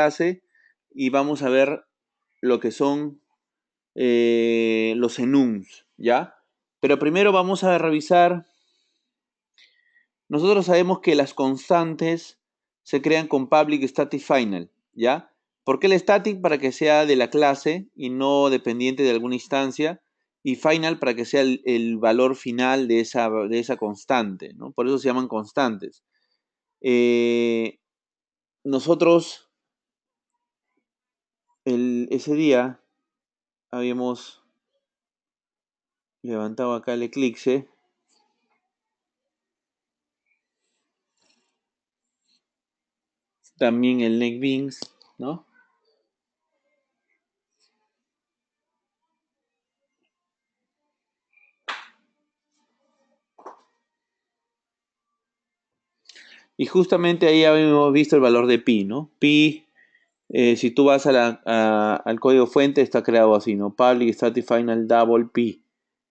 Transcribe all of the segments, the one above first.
clase y vamos a ver lo que son los enums, ¿ya? Pero primero vamos a revisar. Nosotros sabemos que las constantes se crean con public, static, final, ¿ya? ¿Por qué el static? Para que sea de la clase y no dependiente de alguna instancia, y final para que sea el valor final de esa constante, ¿no? Por eso se llaman constantes. Nosotros ese día habíamos levantado acá el eclipse. También el NetBeans, ¿no? Y justamente ahí habíamos visto el valor de pi, ¿no? Pi, si tú vas al código fuente, está creado así, ¿no? Public, static, final, double, pi.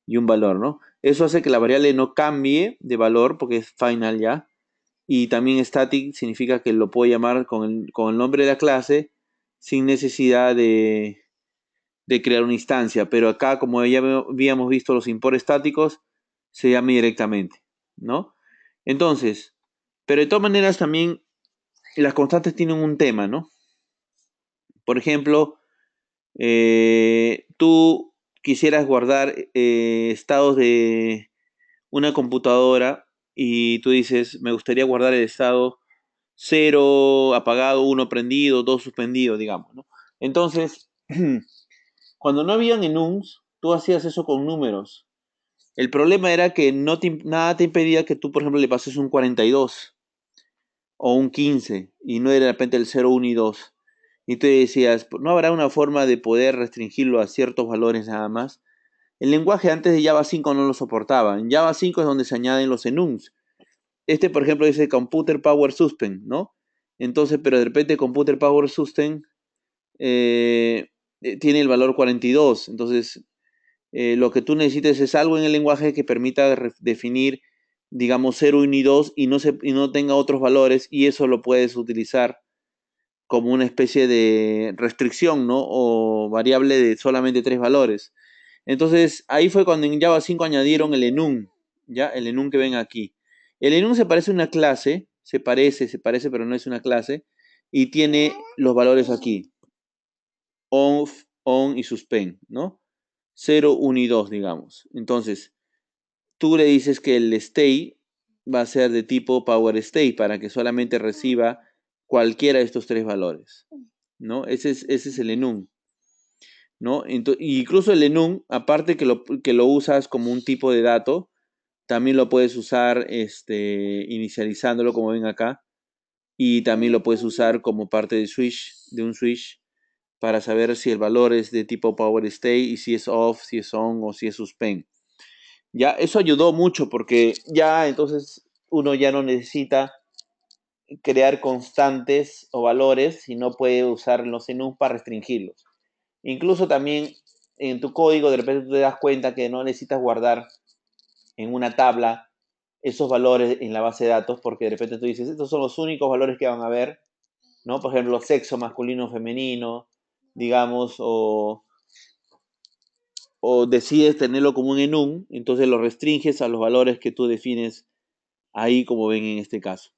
Y un valor, ¿no? Eso hace que la variable no cambie de valor porque es final ya. Y también static significa que lo puedo llamar con el nombre de la clase sin necesidad de crear una instancia. Pero acá, como ya habíamos visto los import estáticos, se llama directamente, ¿no? Entonces, pero de todas maneras también las constantes tienen un tema, ¿no? Por ejemplo, tú quisieras guardar estados de una computadora y tú dices, me gustaría guardar el estado 0 apagado, 1 prendido, 2 suspendido, digamos, ¿no? Entonces, cuando no habían enums, tú hacías eso con números. El problema era que nada te impedía que tú, por ejemplo, le pases un 42 o un 15 y no era de repente el 0, 1 y 2. Y tú decías, ¿no habrá una forma de poder restringirlo a ciertos valores nada más? El lenguaje antes de Java 5 no lo soportaba. En Java 5 es donde se añaden los enums. Por ejemplo, dice Computer Power Suspend, ¿no? Entonces, pero de repente Computer Power Suspend tiene el valor 42. Entonces, lo que tú necesites es algo en el lenguaje que permita definir, digamos, 0, 1 y 2 y no tenga otros valores, y eso lo puedes utilizar como una especie de restricción, ¿no? O variable de solamente 3 valores. Entonces, ahí fue cuando en Java 5 añadieron el enum, ¿ya? El enum que ven aquí. El enum se parece a una clase, se parece, pero no es una clase, y tiene los valores aquí, off, on y suspend, ¿no? 0, 1 y 2, digamos. Entonces, tú le dices que el state va a ser de tipo power state para que solamente reciba cualquiera de estos 3 valores, ¿no? Ese es el enum, ¿no? Incluso el enum, aparte que lo usas como un tipo de dato, también lo puedes usar inicializándolo, como ven acá, y también lo puedes usar como parte de un switch, para saber si el valor es de tipo power state y si es off, si es on o si es suspend. Ya, eso ayudó mucho porque ya entonces uno ya no necesita crear constantes o valores, sino puede usar los enums para restringirlos. Incluso también en tu código de repente tú te das cuenta que no necesitas guardar en una tabla esos valores en la base de datos, porque de repente tú dices, estos son los únicos valores que van a haber, ¿no? Por ejemplo, sexo masculino, femenino, digamos, o decides tenerlo como un enum, entonces lo restringes a los valores que tú defines ahí, como ven en este caso,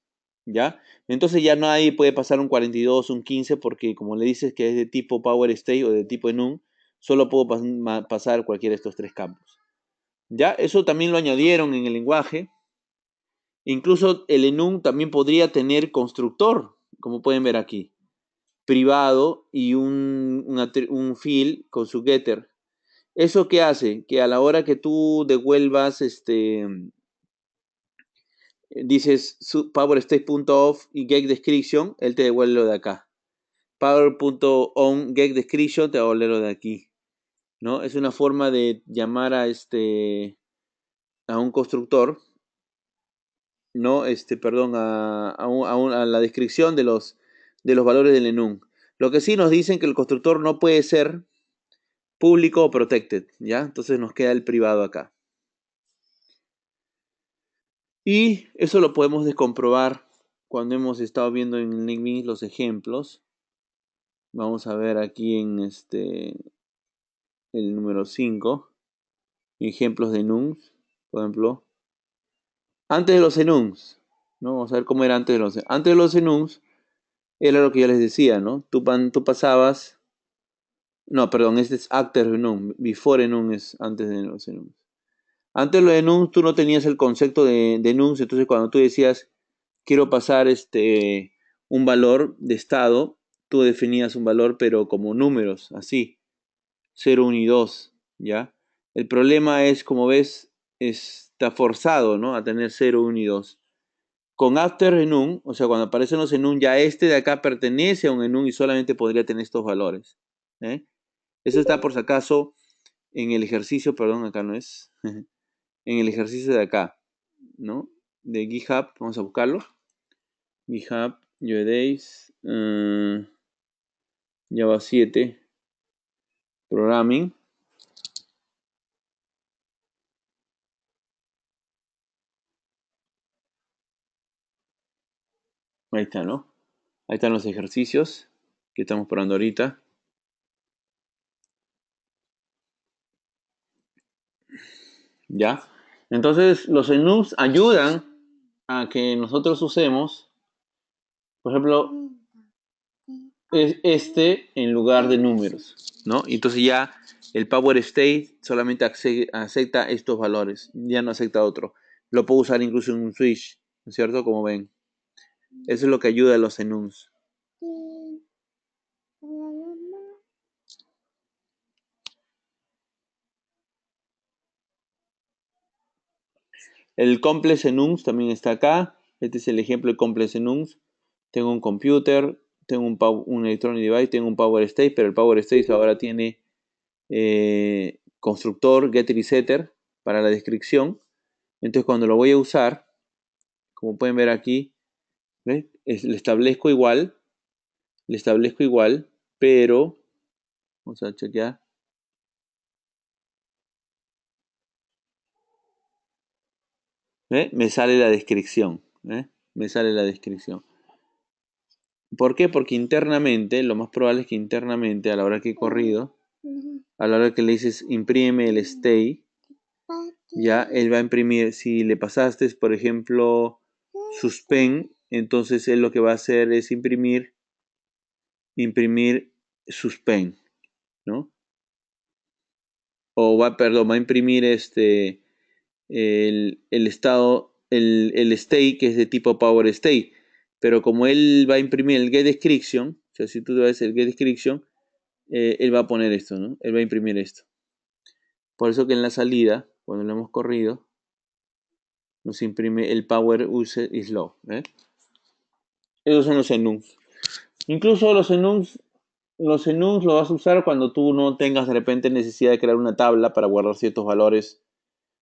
¿ya? Entonces ya nadie puede pasar un 42, un 15, porque como le dices que es de tipo power state o de tipo enum, solo puedo pasar cualquiera de estos 3 campos. ¿Ya? Eso también lo añadieron en el lenguaje. Incluso el enum también podría tener constructor, como pueden ver aquí, privado y un field con su getter. ¿Eso qué hace? Que a la hora que tú devuelvas, dices powerstate.off y getDescription, él te devuelve lo de acá. Power.on getDescription te va a devolver lo de aquí, ¿no? Es una forma de llamar a un constructor, ¿no? Perdón, a la descripción de los valores del enum. Lo que sí nos dicen que el constructor no puede ser público o protected, ¿ya? Entonces nos queda el privado acá. Y eso lo podemos descomprobar cuando hemos estado viendo en LinkedIn los ejemplos. Vamos a ver aquí en el número 5 ejemplos de enums, por ejemplo. Antes de los enums, ¿no? Vamos a ver cómo era antes de los enums. Antes de los enums era lo que yo les decía, ¿no? Tú pasabas. No, perdón, este es after enum. Before enum es antes de los enums. Antes de los enums tú no tenías el concepto de enums, entonces cuando tú decías quiero pasar un valor de estado, tú definías un valor pero como números, así, 0, 1 y 2, ¿ya? El problema es, como ves, está forzado, ¿no? A tener 0, 1 y 2. Con after enum, o sea, cuando aparecen los enum, ya este de acá pertenece a un enum y solamente podría tener estos valores, ¿eh? Eso está por si acaso en el ejercicio, perdón, acá no es, en el ejercicio de acá, ¿no? De GitHub, vamos a buscarlo. GitHub, Days, Java 7, Programming. Ahí está, ¿no? Ahí están los ejercicios que estamos probando ahorita. ¿Ya? Entonces, los enums ayudan a que nosotros usemos, por ejemplo, en lugar de números, ¿no? Entonces ya el power state solamente acepta estos valores, ya no acepta otro. Lo puedo usar incluso en un switch, ¿no es cierto? Como ven. Eso es lo que ayuda a los enums. El complex enums también está acá. Este es el ejemplo de complex enums. Tengo un computer, tengo un electronic device, tengo un power state, pero el power state ahora tiene constructor, getter y setter para la descripción. Entonces cuando lo voy a usar, como pueden ver aquí, ¿ves? Le establezco igual, pero vamos a chequear. ¿Ve? Me sale la descripción. Me sale la descripción. ¿Por qué? Porque internamente, lo más probable es que internamente, a la hora que he corrido, a la hora que le dices imprime el stay, ya él va a imprimir. Si le pasaste, por ejemplo, suspend, entonces él lo que va a hacer es imprimir suspend, ¿no? O va a imprimir el estado, el state que es de tipo power state. Pero como él va a imprimir el get description, o sea, si tú ves el get description, él va a poner esto, ¿no? Él va a imprimir esto. Por eso que en la salida, cuando lo hemos corrido, nos imprime el power use is low. Esos son los enums. Incluso los enums lo vas a usar cuando tú no tengas de repente necesidad de crear una tabla para guardar ciertos valores,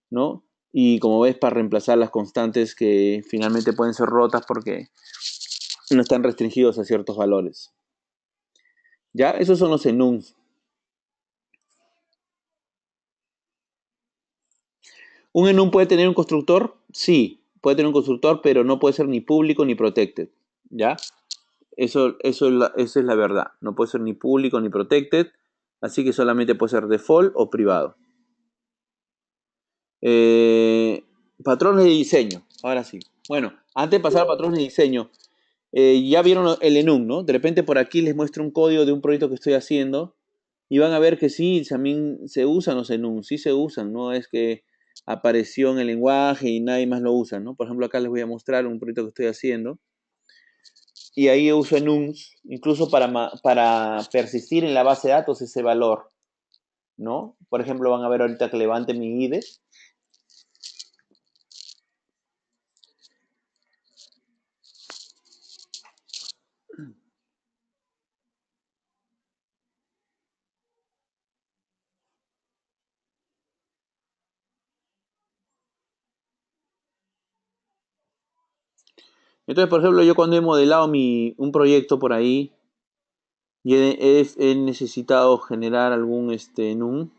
¿no? Y como ves, para reemplazar las constantes que finalmente pueden ser rotas porque no están restringidos a ciertos valores. ¿Ya? Esos son los enums. ¿Un enum puede tener un constructor? Sí, puede tener un constructor, pero no puede ser ni público ni protected. ¿Ya? Eso es la verdad. No puede ser ni público ni protected, así que solamente puede ser default o privado. Patrones de diseño. Ahora sí. Bueno, antes de pasar a patrones de diseño, ya vieron el enum, ¿no? De repente por aquí les muestro un código de un proyecto que estoy haciendo y van a ver que sí, también se usan los enums, sí se usan, no es que apareció en el lenguaje y nadie más lo usa, ¿no? Por ejemplo, acá les voy a mostrar un proyecto que estoy haciendo y ahí uso enums, incluso para persistir en la base de datos ese valor, ¿no? Por ejemplo, van a ver ahorita que levante mi IDE. Entonces, por ejemplo, yo cuando he modelado un proyecto por ahí y he necesitado generar algún enum,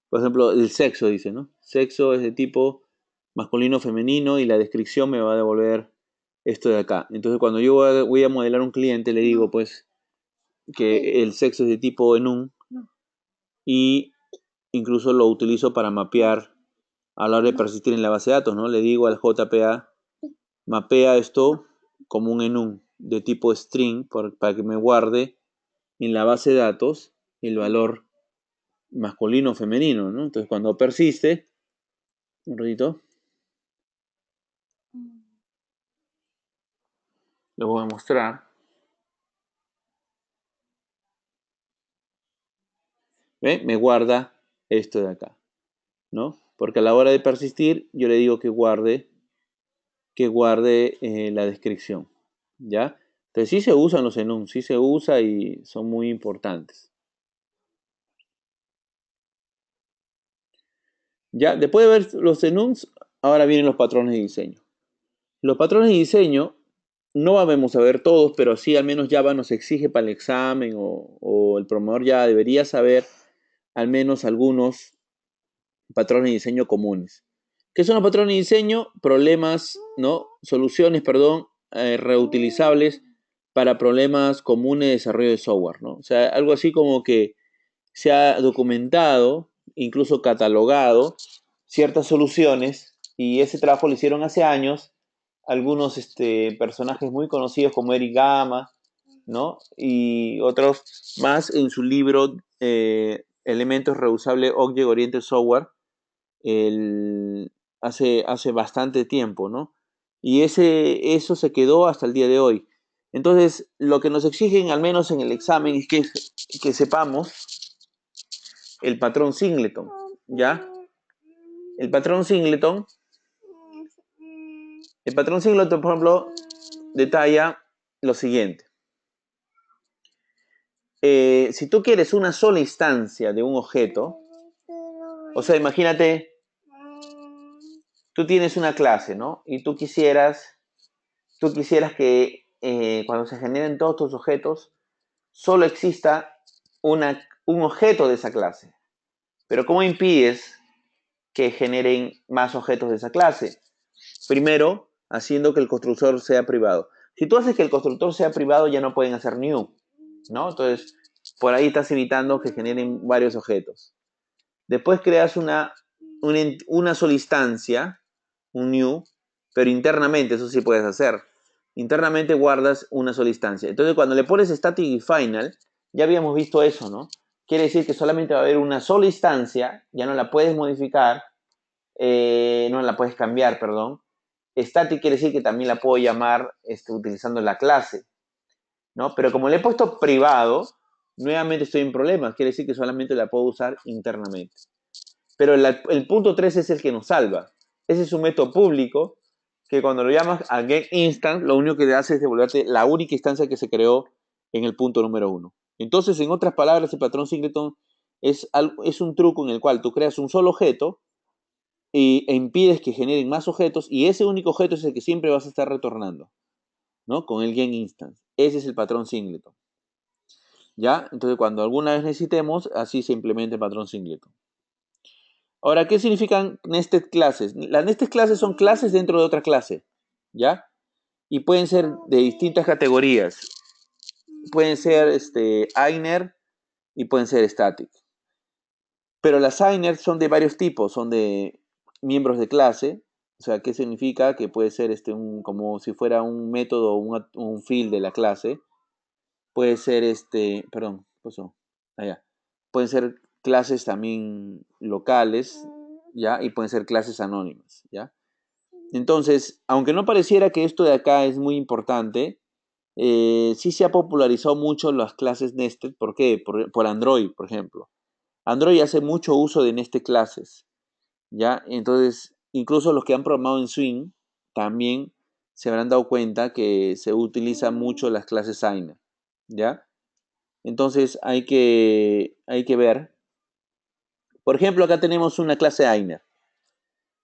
por ejemplo, el sexo dice, ¿no? Sexo es de tipo masculino o femenino y la descripción me va a devolver esto de acá. Entonces, cuando yo voy a modelar un cliente, le digo, pues, que el sexo es de tipo enum, y incluso lo utilizo para mapear a la hora de persistir en la base de datos, ¿no? Le digo al JPA, mapea esto como un enum de tipo string para que me guarde en la base de datos el valor masculino o femenino, ¿no? Entonces cuando persiste, un ratito, lo voy a mostrar. ¿Ve? Me guarda esto de acá, ¿no? Porque a la hora de persistir, yo le digo que guarde la descripción, ¿ya? Entonces sí se usan los enums, sí se usa y son muy importantes. Ya, después de ver los enums, ahora vienen los patrones de diseño. Los patrones de diseño no vamos a ver todos, pero sí al menos Java nos exige para el examen o el promotor ya debería saber al menos algunos patrones de diseño comunes. ¿Qué son los patrones de diseño? Problemas, ¿no? Soluciones, perdón, reutilizables para problemas comunes de desarrollo de software, ¿no? O sea, algo así como que se ha documentado, incluso catalogado, ciertas soluciones y ese trabajo lo hicieron hace años algunos personajes muy conocidos como Eric Gama, ¿no? Y otros más en su libro Elementos Reusables Object Oriented Software el, hace bastante tiempo, ¿no? Y eso se quedó hasta el día de hoy. Entonces, lo que nos exigen, al menos en el examen, es que sepamos el patrón Singleton, ¿ya? El patrón Singleton, el patrón Singleton, por ejemplo, detalla lo siguiente. Si tú quieres una sola instancia de un objeto, o sea, imagínate, tú tienes una clase, ¿no? Y tú quisieras que cuando se generen todos tus objetos, solo exista un objeto de esa clase. Pero ¿cómo impides que generen más objetos de esa clase? Primero, haciendo que el constructor sea privado. Si tú haces que el constructor sea privado, ya no pueden hacer new, ¿no? Entonces, por ahí estás evitando que generen varios objetos. Después creas una sola instancia, un new, pero internamente, eso sí puedes hacer. Internamente guardas una sola instancia. Entonces, cuando le pones static y final, ya habíamos visto eso, ¿no? Quiere decir que solamente va a haber una sola instancia, ya no la puedes modificar, no la puedes cambiar, perdón. Static quiere decir que también la puedo llamar utilizando la clase, ¿no? Pero como le he puesto privado, nuevamente estoy en problemas, quiere decir que solamente la puedo usar internamente. Pero el punto 3 es el que nos salva. Ese es un método público que cuando lo llamas a getInstance, lo único que te hace es devolverte la única instancia que se creó en el punto número 1. Entonces, en otras palabras, el patrón singleton es un truco en el cual tú creas un solo objeto e impides que generen más objetos y ese único objeto es el que siempre vas a estar retornando, ¿no? Con el getInstance. Ese es el patrón singleton. ¿Ya? Entonces, cuando alguna vez necesitemos, así se implementa el patrón singleton. Ahora, ¿qué significan nested classes? Las nested classes son clases dentro de otra clase, ¿ya? Y pueden ser de distintas categorías. Pueden ser Einer y pueden ser static. Pero las Einer son de varios tipos, son de miembros de clase. O sea, ¿qué significa? Que puede ser como si fuera un método o un field de la clase. Puede ser perdón, ¿qué pasó? Allá. Pueden ser clases también locales, ¿ya? Y pueden ser clases anónimas, ¿ya? Entonces, aunque no pareciera que esto de acá es muy importante, sí se ha popularizado mucho las clases nested. ¿Por qué? Por Android, por ejemplo. Android hace mucho uso de nested classes, ¿ya? Entonces, incluso los que han programado en Swing también se habrán dado cuenta que se utilizan mucho las clases Aina, ¿ya? Entonces hay que ver. Por ejemplo, acá tenemos una clase Aina,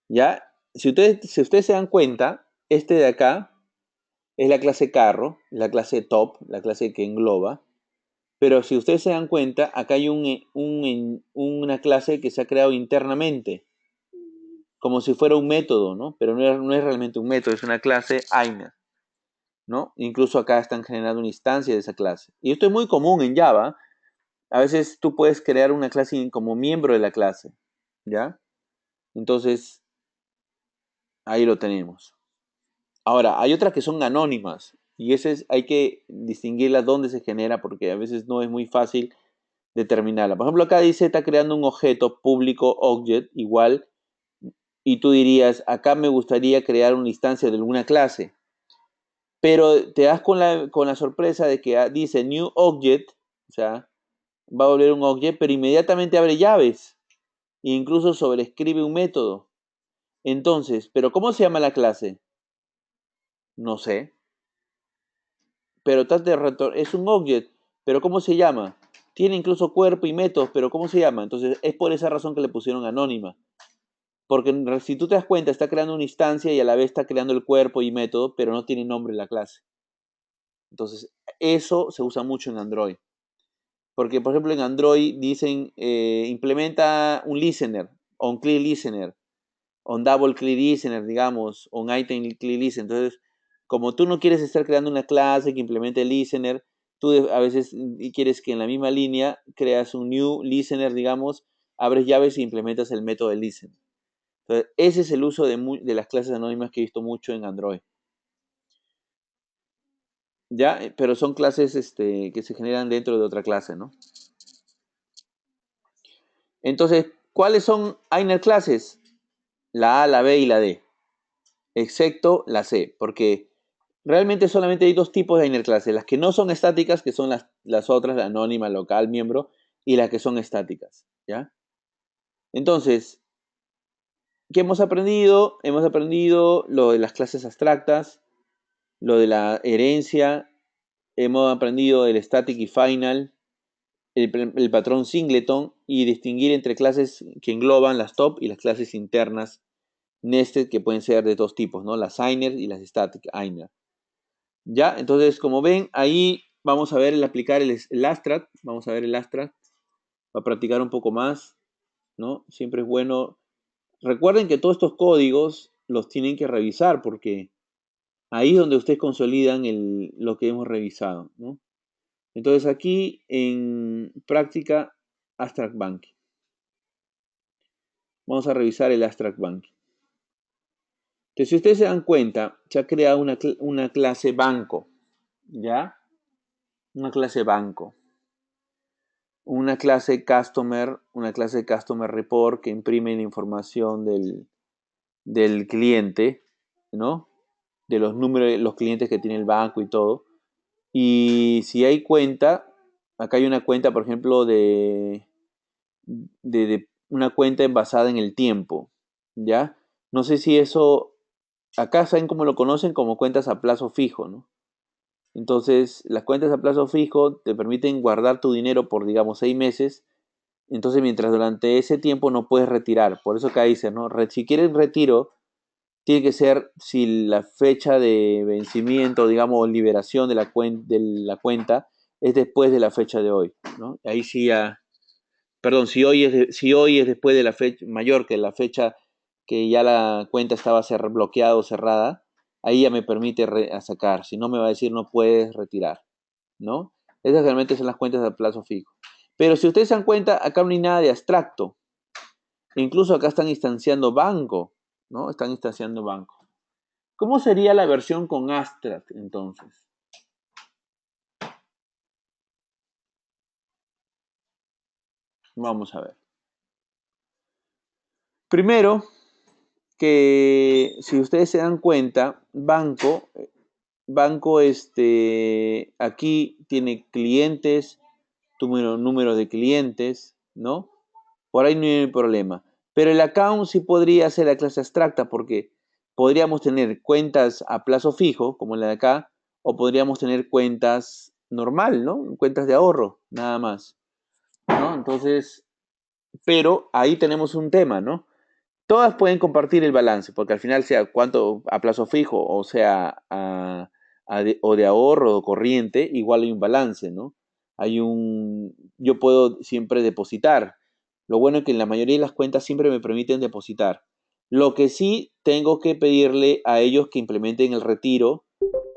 ¿ya? Si ustedes se dan cuenta, este de acá es la clase carro, la clase top, la clase que engloba. Pero si ustedes se dan cuenta, acá hay una clase que se ha creado internamente, como si fuera un método, ¿no? Pero no es realmente un método, es una clase Aina. ¿no? Incluso acá están generando una instancia de esa clase. Y esto es muy común en Java. A veces tú puedes crear una clase como miembro de la clase, ¿ya? Entonces, ahí lo tenemos. Ahora, hay otras que son anónimas y hay que distinguirlas dónde se genera porque a veces no es muy fácil determinarla. Por ejemplo, acá dice está creando un objeto público object igual y tú dirías, acá me gustaría crear una instancia de alguna clase, pero te das con la sorpresa de que dice new object, o sea, va a volver un object, pero inmediatamente abre llaves e incluso sobrescribe un método. Entonces, ¿pero cómo se llama la clase? No sé. Pero es un object, pero ¿cómo se llama? Tiene incluso cuerpo y métodos, pero ¿cómo se llama? Entonces es por esa razón que le pusieron anónima. Porque si tú te das cuenta, está creando una instancia y a la vez está creando el cuerpo y método, pero no tiene nombre la clase. Entonces, eso se usa mucho en Android. Porque, por ejemplo, en Android dicen, implementa un listener, o un clear listener, o un double clear listener, digamos, o un item clear listener. Entonces, como tú no quieres estar creando una clase que implemente el listener, tú a veces quieres que en la misma línea creas un new listener, digamos, abres llaves e implementas el método de listener. Entonces, ese es el uso de las clases anónimas que he visto mucho en Android. ¿Ya? Pero son clases que se generan dentro de otra clase, ¿no? Entonces, ¿cuáles son inner clases? La A, la B y la D, excepto la C, porque realmente solamente hay dos tipos de inner clases, las que no son estáticas, que son las otras, la anónima, local, miembro, y las que son estáticas, ¿ya? Entonces, ¿qué hemos aprendido? Hemos aprendido lo de las clases abstractas, lo de la herencia, hemos aprendido el static y final, el patrón singleton y distinguir entre clases que engloban las top y las clases internas nested que pueden ser de dos tipos, ¿no? Las inner y las static inner. Ya, entonces como ven, ahí vamos a ver el aplicar el abstract, vamos a ver el abstract, para practicar un poco más, ¿no? Siempre es bueno. Recuerden que todos estos códigos los tienen que revisar porque ahí es donde ustedes consolidan lo que hemos revisado, ¿no? Entonces aquí en práctica abstract bank. Vamos a revisar el abstract bank. Entonces, si ustedes se dan cuenta, se ha creado una clase banco, ¿ya? Una clase banco. Una clase customer report que imprime la información del cliente, ¿no? De los números de los clientes que tiene el banco y todo. Y si hay cuenta, acá hay una cuenta, por ejemplo, de una cuenta basada en el tiempo, ¿ya? No sé si eso, acá saben cómo lo conocen como cuentas a plazo fijo, ¿no? Entonces, las cuentas a plazo fijo te permiten guardar tu dinero por, digamos, 6 meses. Entonces, mientras durante ese tiempo no puedes retirar. Por eso acá dice, ¿no? Si quieres retiro, tiene que ser si la fecha de vencimiento, digamos, liberación de la cuenta es después de la fecha de hoy, ¿no? Ahí sí ya, perdón, si hoy es después de la fecha mayor que la fecha que ya la cuenta estaba bloqueada o cerrada, ahí ya me permite sacar. Si no, me va a decir no puedes retirar, ¿no? Esas realmente son las cuentas a plazo fijo. Pero si ustedes se dan cuenta, acá no hay nada de abstracto. Incluso acá están instanciando banco, ¿no? Están instanciando banco. ¿Cómo sería la versión con abstract entonces? Vamos a ver. Primero, que si ustedes se dan cuenta, banco aquí tiene clientes, número de clientes, ¿no? Por ahí no hay problema. Pero el account sí podría ser la clase abstracta porque podríamos tener cuentas a plazo fijo, como la de acá, o podríamos tener cuentas normal, ¿no? Cuentas de ahorro, nada más, ¿no? Entonces, pero ahí tenemos un tema, ¿no? Todas pueden compartir el balance, porque al final sea cuánto a plazo fijo o sea o de ahorro o corriente, igual hay un balance, ¿no? Yo puedo siempre depositar. Lo bueno es que en la mayoría de las cuentas siempre me permiten depositar. Lo que sí tengo que pedirle a ellos que implementen el retiro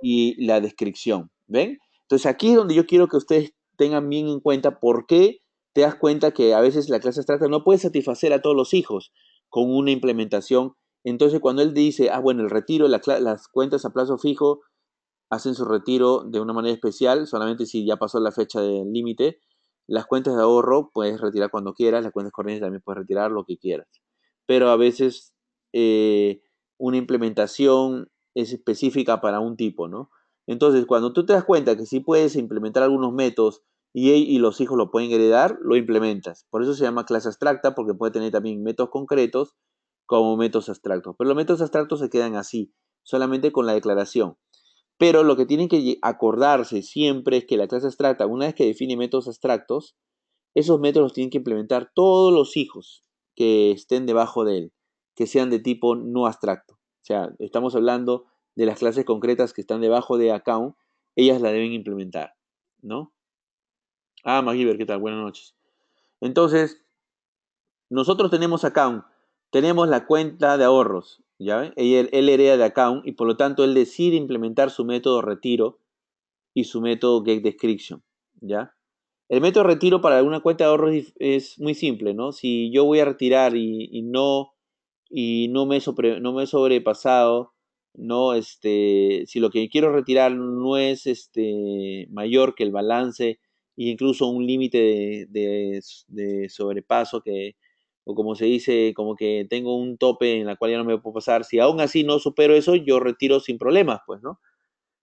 y la descripción. ¿Ven? Entonces aquí es donde yo quiero que ustedes tengan bien en cuenta por qué te das cuenta que a veces la clase abstracta no puede satisfacer a todos los hijos con una implementación. Entonces cuando él dice, bueno, el retiro, las cuentas a plazo fijo hacen su retiro de una manera especial, solamente si ya pasó la fecha del límite. Las cuentas de ahorro puedes retirar cuando quieras, las cuentas corrientes también puedes retirar lo que quieras. Pero a veces eh, una implementación es específica para un tipo, ¿no? Entonces, cuando tú te das cuenta que sí puedes implementar algunos métodos y los hijos lo pueden heredar, lo implementas. Por eso se llama clase abstracta, porque puede tener también métodos concretos como métodos abstractos. Pero los métodos abstractos se quedan así, solamente con la declaración. Pero lo que tienen que acordarse siempre es que la clase abstracta, una vez que define métodos abstractos, esos métodos los tienen que implementar todos los hijos que estén debajo de él, que sean de tipo no abstracto. O sea, estamos hablando de las clases concretas que están debajo de account, ellas la deben implementar, ¿no? MacGyver, ¿qué tal? Buenas noches. Entonces, nosotros tenemos account, tenemos la cuenta de ahorros, ¿ya ven? Él hereda de account y por lo tanto él decide implementar su método retiro y su método getDescription, ¿ya? El método retiro para una cuenta de ahorros es muy simple, ¿no? Si yo voy a retirar y no me he sobrepasado, no, si lo que quiero retirar no es mayor que el balance e incluso un límite de sobrepaso o como se dice, como que tengo un tope en la cual ya no me puedo pasar, si aún así no supero eso, yo retiro sin problemas, pues, ¿no?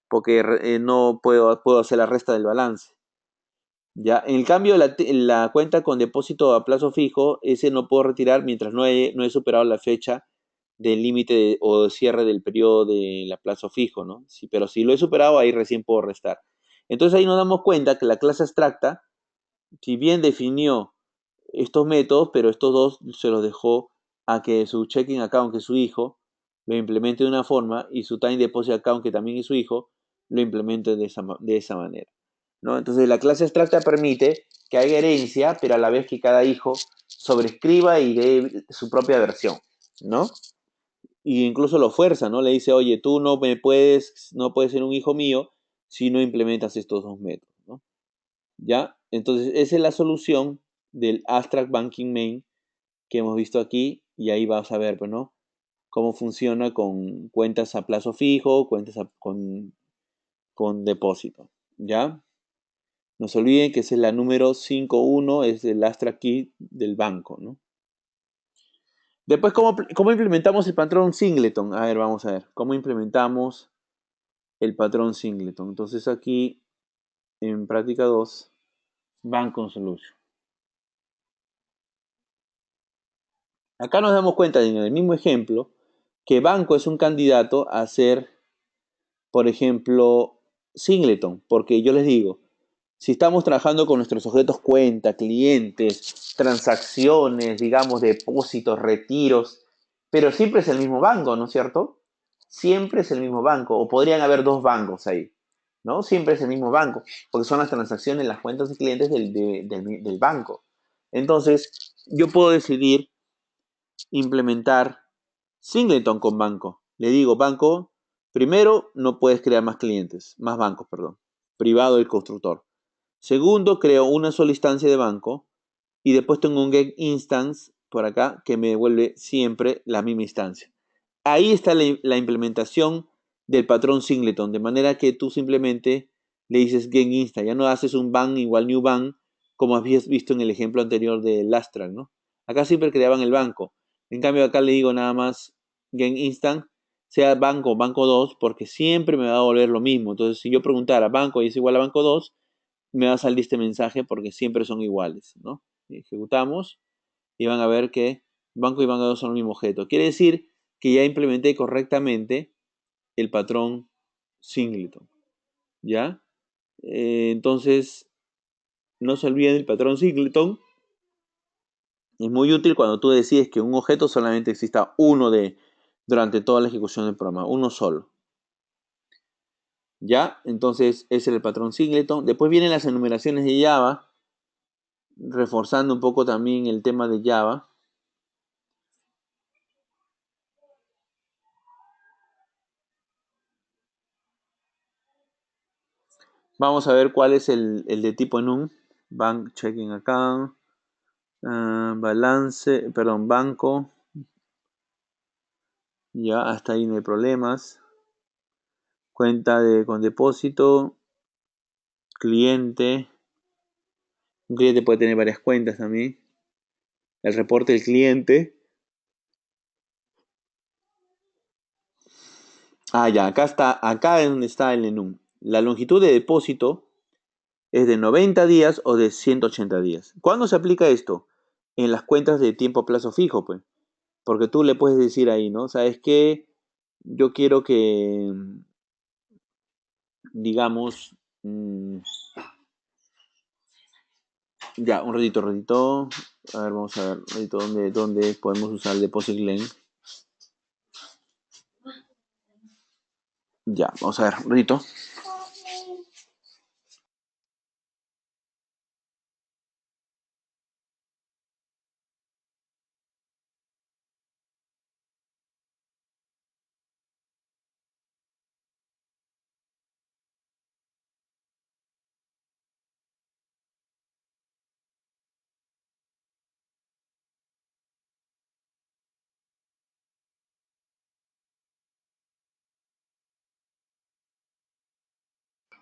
Porque no puedo hacer la resta del balance. ¿Ya? En el cambio, la cuenta con depósito a plazo fijo, ese no puedo retirar mientras no he superado la fecha del límite o cierre del periodo de la plazo fijo, ¿no? Sí, pero si lo he superado, ahí recién puedo restar. Entonces ahí nos damos cuenta que la clase abstracta, si bien definió estos métodos, pero estos dos se los dejó a que su checking account, que es su hijo, lo implemente de una forma y su time deposit account, que también es su hijo, lo implemente de esa manera, ¿no? Entonces la clase abstracta permite que haya herencia, pero a la vez que cada hijo sobrescriba y dé su propia versión, ¿no? Y incluso lo fuerza, ¿no? Le dice, oye, tú no puedes ser un hijo mío si no implementas estos dos métodos, ¿no? ¿Ya? Entonces, esa es la solución del Abstract Banking Main que hemos visto aquí y ahí vas a ver, pues, ¿no? Cómo funciona con cuentas a plazo fijo, con depósito, ¿ya? No se olviden que esa es la número 5.1, es el Abstract Key del banco, ¿no? Después, ¿cómo implementamos el patrón Singleton? A ver, vamos a ver. ¿Cómo implementamos el patrón Singleton? Entonces aquí, en práctica 2, Bank Solution. Acá nos damos cuenta en el mismo ejemplo que banco es un candidato a ser, por ejemplo, Singleton, porque yo les digo, si estamos trabajando con nuestros objetos cuenta, clientes, transacciones, digamos, depósitos, retiros, pero siempre es el mismo banco, ¿no es cierto? Siempre es el mismo banco, o podrían haber dos bancos ahí, ¿no? Siempre es el mismo banco, porque son las transacciones, las cuentas de clientes del banco. Entonces, yo puedo decidir implementar Singleton con banco. Le digo, banco, primero, no puedes crear más bancos, perdón, privado del constructor. Segundo, creo una sola instancia de banco y después tengo un get instance por acá que me devuelve siempre la misma instancia. Ahí está la implementación del patrón Singleton, de manera que tú simplemente le dices get instance, ya no haces un ban igual new ban como habías visto en el ejemplo anterior de Lastrak, ¿no? Acá siempre creaban el banco. En cambio acá le digo nada más get instant, sea banco 2, porque siempre me va a volver lo mismo. Entonces, si yo preguntara banco y es igual a banco 2, me va a salir este mensaje porque siempre son iguales, ¿no? Ejecutamos y van a ver que banco y banco 2 son el mismo objeto. Quiere decir que ya implementé correctamente el patrón Singleton, ¿ya? Entonces, no se olviden del patrón Singleton. Es muy útil cuando tú decides que un objeto solamente exista durante toda la ejecución del programa, uno solo. ¿Ya? Entonces, ese es el patrón Singleton. Después vienen las enumeraciones de Java, reforzando un poco también el tema de Java. Vamos a ver cuál es el de tipo enum. Bank checking account. Balance, perdón, banco. Ya, hasta ahí no hay problemas. Cuenta con depósito. Cliente. Un cliente puede tener varias cuentas también. El reporte del cliente. Ya, acá está, acá es donde está el enum. La longitud de depósito es de 90 días o de 180 días. ¿Cuándo se aplica esto? En las cuentas de tiempo a plazo fijo, pues. Porque tú le puedes decir ahí, ¿no? ¿Sabes qué? Yo quiero que, digamos, ya, un ratito. A ver, vamos a ver, ratito, ¿dónde podemos usar el deposit link? Ya, vamos a ver, un ratito.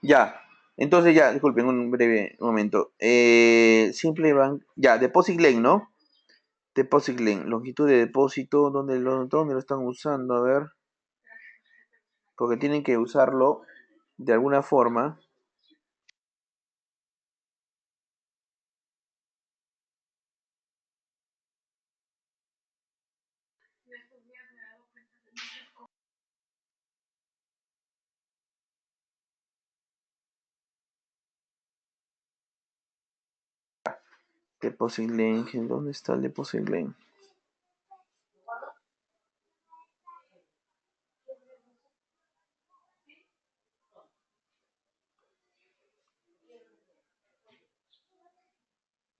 Ya, entonces ya, disculpen un breve momento. Simple Bank, ya, Deposit Lane, ¿no? Deposit Lane, longitud de depósito, ¿dónde lo están usando? A ver, porque tienen que usarlo de alguna forma. Deposit Lane, ¿dónde está el Deposit Lane?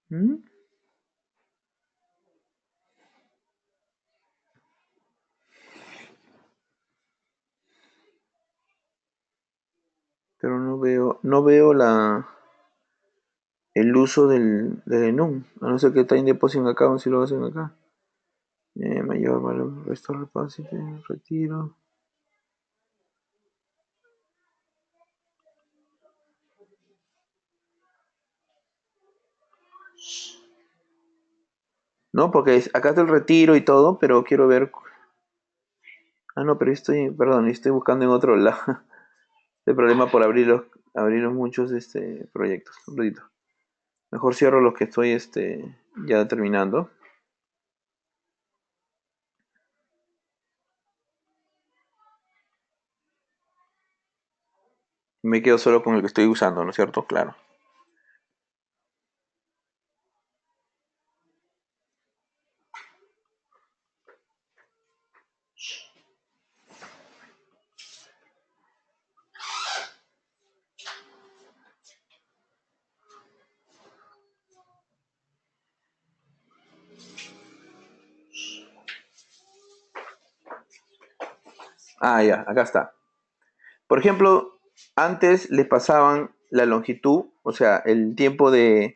¿Mm? Pero no veo el uso del enum, a no ser que time deposit account si lo hacen acá. Mayor valor, restore deposit, retiro. No, porque acá está el retiro y todo, pero quiero ver. No, pero estoy buscando en otro lado. El problema por abrir muchos proyectos. Un ratito. Mejor cierro los que estoy ya terminando. Me quedo solo con el que estoy usando, ¿no es cierto? Claro. Ya, acá está. Por ejemplo, antes les pasaban la longitud, o sea, miren,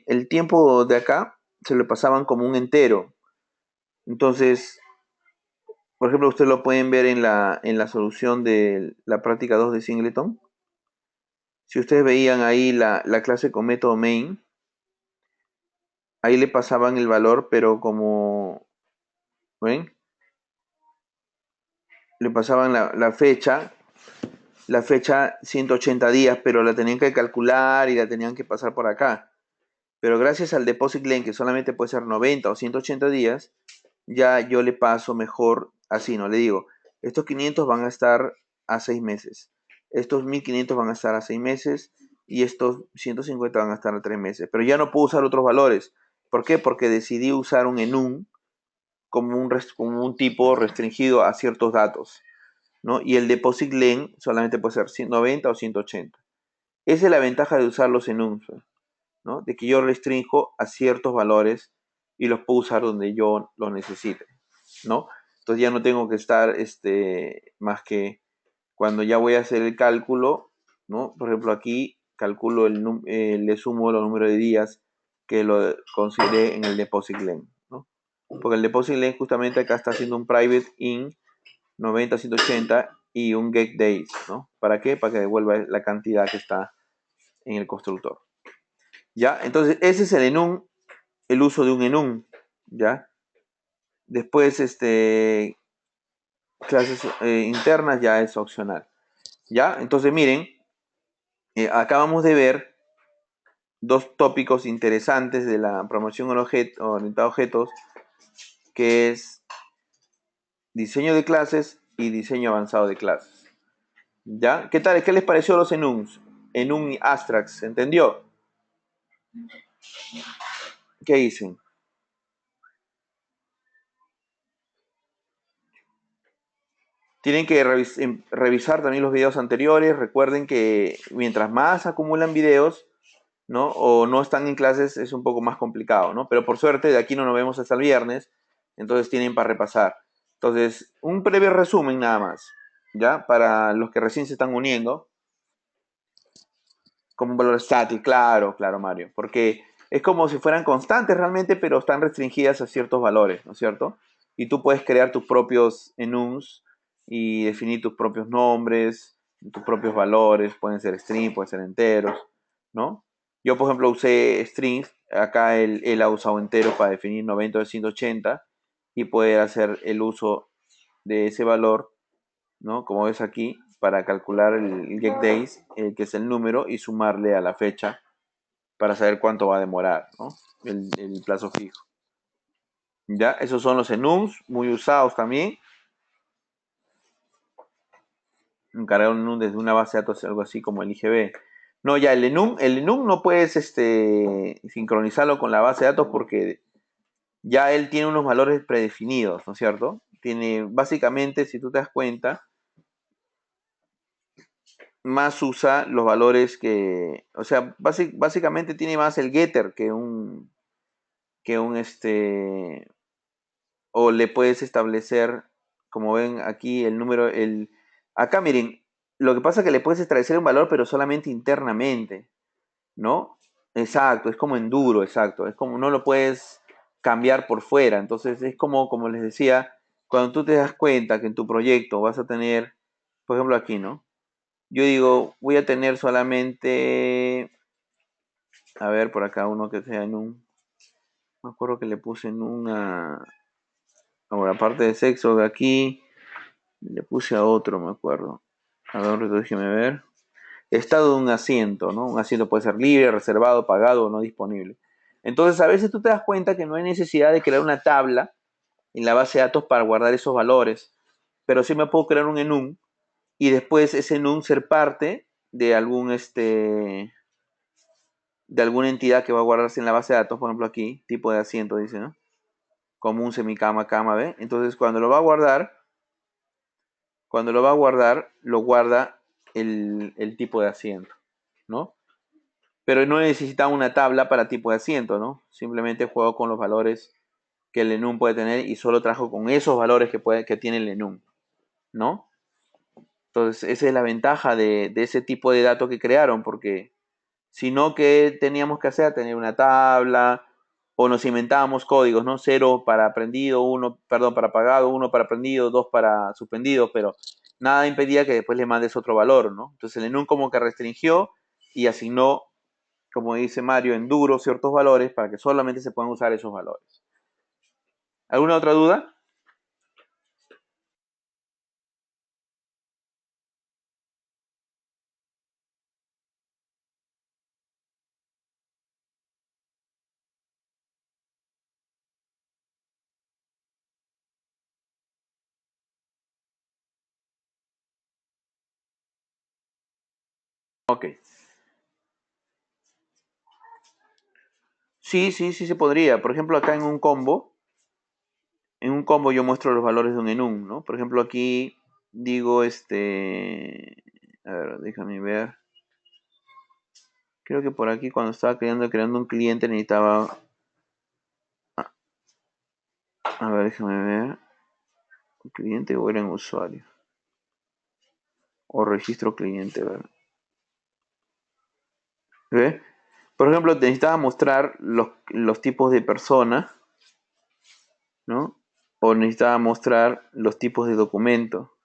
el tiempo de acá se lo pasaban como un entero. Entonces, por ejemplo, ustedes lo pueden ver en la solución de la práctica 2 de Singleton. Si ustedes veían ahí la clase con método main, ahí le pasaban el valor, pero como, ¿ven? Le pasaban la fecha 180 días, pero la tenían que calcular y la tenían que pasar por acá. Pero gracias al deposit length, que solamente puede ser 90 o 180 días, ya yo le paso mejor así, ¿no? Le digo, estos 500 van a estar a 6 meses, estos 1500 van a estar a 6 meses y estos 150 van a estar a 3 meses. Pero ya no puedo usar otros valores. ¿Por qué? Porque decidí usar un enum como un tipo restringido a ciertos datos, ¿no? Y el deposit length solamente puede ser 90 o 180. Esa es la ventaja de usar los enums, ¿no? De que yo restringo a ciertos valores y los puedo usar donde yo los necesite, ¿no? Entonces ya no tengo que estar más que cuando ya voy a hacer el cálculo, ¿no? Por ejemplo, aquí calculo le sumo los números de días que lo consideré en el deposit len, ¿no? Porque el deposit len justamente acá está haciendo un private in 90-180 y un get days, ¿no? ¿Para qué? Para que devuelva la cantidad que está en el constructor. ¿Ya? Entonces, ese es el enum, el uso de un enum, ¿ya? Después, clases internas ya es opcional, ¿ya? Entonces, miren, acabamos de ver dos tópicos interesantes de la promoción orientada a objetos, que es diseño de clases y diseño avanzado de clases. ¿Ya? ¿Qué tal? ¿Qué les pareció los enums? Enum y abstracts, ¿entendió? ¿Qué dicen? Tienen que revisar también los videos anteriores. Recuerden que mientras más acumulan videos, ¿no? O no están en clases, es un poco más complicado, ¿no? Pero por suerte, de aquí no nos vemos hasta el viernes, entonces tienen para repasar. Entonces, un breve resumen nada más, ¿ya? Para los que recién se están uniendo, como un valor estático, claro, claro, Mario, porque es como si fueran constantes realmente, pero están restringidas a ciertos valores, ¿no es cierto? Y tú puedes crear tus propios enums y definir tus propios nombres, tus propios valores, pueden ser string, pueden ser enteros, ¿no? Yo, por ejemplo, usé strings, acá él ha usado enteros para definir 90 de 180 y poder hacer el uso de ese valor, ¿no? Como ves aquí, para calcular el get days, que es el número, y sumarle a la fecha para saber cuánto va a demorar, ¿no? El plazo fijo. ¿Ya? Esos son los enums, muy usados también. Encargar un enum desde una base de datos, algo así como el IGB. No, ya el enum no puedes sincronizarlo con la base de datos porque ya él tiene unos valores predefinidos, ¿no es cierto? Tiene, básicamente, si tú te das cuenta, más usa los valores que, o sea, básicamente tiene más el getter que un o le puedes establecer, como ven aquí, el número, acá miren, lo que pasa es que le puedes establecer un valor, pero solamente internamente, ¿no? Exacto, es como enduro, exacto, es como no lo puedes cambiar por fuera, entonces es como les decía, cuando tú te das cuenta que en tu proyecto vas a tener, por ejemplo aquí, ¿no? Yo digo, voy a tener solamente, a ver, por acá uno que sea en me acuerdo que le puse en ahora, aparte de sexo, de aquí, le puse a otro, me acuerdo. A ver, déjeme ver. Estado de un asiento, ¿no? Un asiento puede ser libre, reservado, pagado o no disponible. Entonces, a veces tú te das cuenta que no hay necesidad de crear una tabla en la base de datos para guardar esos valores, pero sí me puedo crear un enum y después ese enum ser parte de de alguna entidad que va a guardarse en la base de datos, por ejemplo aquí, tipo de asiento, dice, ¿no? Común, semicama, cama, ¿ve? Entonces cuando lo va a guardar, lo guarda el tipo de asiento, ¿no? Pero no necesita una tabla para tipo de asiento, ¿no? Simplemente juego con los valores que el enum puede tener y solo trabajo con esos valores que tiene el enum, ¿no? Entonces, esa es la ventaja de ese tipo de datos que crearon, porque si no, ¿qué teníamos que hacer? Tener una tabla o nos inventábamos códigos, ¿no? 0 para aprendido, 1, perdón, para pagado, 1 para aprendido, 2 para suspendido, pero nada impedía que después le mandes otro valor, ¿no? Entonces el enum como que restringió y asignó, como dice Mario, en duro ciertos valores para que solamente se puedan usar esos valores. ¿Alguna otra duda? Ok. Sí, sí, sí se podría. Por ejemplo, acá en un combo yo muestro los valores de un enum, ¿no? Por ejemplo, aquí digo a ver, déjame ver. Creo que por aquí cuando estaba creando un cliente necesitaba, a ver, déjame ver, un cliente o era un usuario, o registro cliente, ¿verdad? ¿Ve? Por ejemplo, te necesitaba mostrar los tipos de persona, ¿no? O necesitaba mostrar los tipos de documento,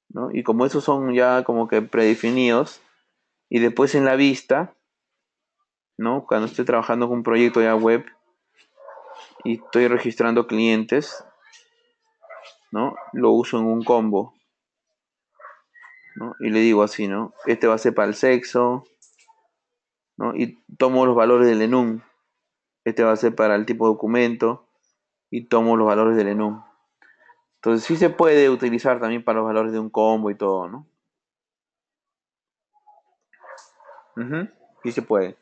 ¿no? Y como esos son ya como que predefinidos, y después en la vista, ¿no? Cuando estoy trabajando con un proyecto ya web y estoy registrando clientes, ¿no? Lo uso en un combo, ¿no? Y le digo así, ¿no? Este va a ser para el sexo, ¿no? Y tomo los valores del enum. Este va a ser para el tipo de documento y tomo los valores del enum. Entonces sí se puede utilizar también para los valores de un combo y todo, ¿no? Ujú, sí se puede.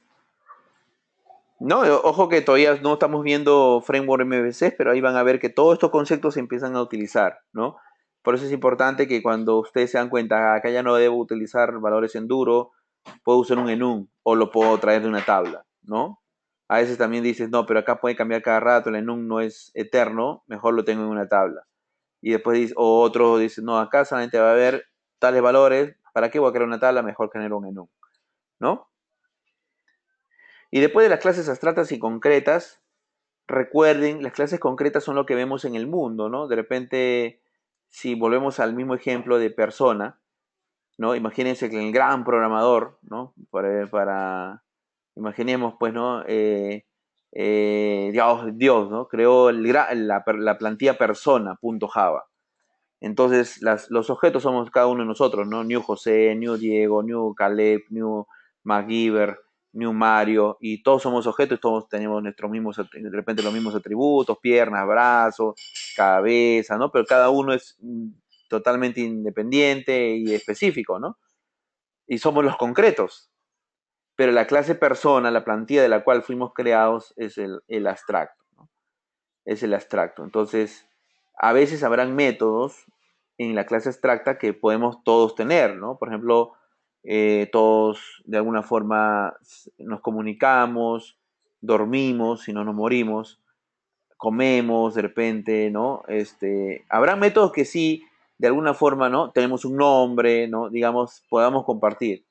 No, ojo que todavía no estamos viendo framework MVC, pero ahí van a ver que todos estos conceptos se empiezan a utilizar, ¿no? Por eso es importante que cuando ustedes se dan cuenta, acá ya no debo utilizar valores en duro, puedo usar un enum o lo puedo traer de una tabla, ¿no? A veces también dices, no, pero acá puede cambiar cada rato, el enum no es eterno, mejor lo tengo en una tabla. Y después dice, o otro dice, no, acá solamente va a haber tales valores, ¿para qué voy a crear una tabla? Mejor generar un enum, ¿no? Y después de las clases abstractas y concretas, recuerden, las clases concretas son lo que vemos en el mundo, ¿no? De repente, si volvemos al mismo ejemplo de persona, ¿no? Imagínense que el gran programador, ¿no? Imaginemos, pues, ¿no? Dios, ¿no? Creó la plantilla persona.java. Entonces, los objetos somos cada uno de nosotros, ¿no? New José, New Diego, New Caleb, New MacGyver, New Mario, y todos somos objetos, todos tenemos nuestros mismos, de repente los mismos atributos, piernas, brazos, cabeza, ¿no? Pero cada uno es totalmente independiente y específico, ¿no? Y somos los concretos. Pero la clase persona, la plantilla de la cual fuimos creados, es el abstracto, ¿no? Es el abstracto. Entonces, a veces habrán métodos en la clase abstracta que podemos todos tener, ¿no? Por ejemplo, todos de alguna forma nos comunicamos, dormimos, si no nos morimos, comemos de repente, ¿no? Habrá métodos que sí, de alguna forma, ¿no? Tenemos un nombre, ¿no? Digamos, podamos compartir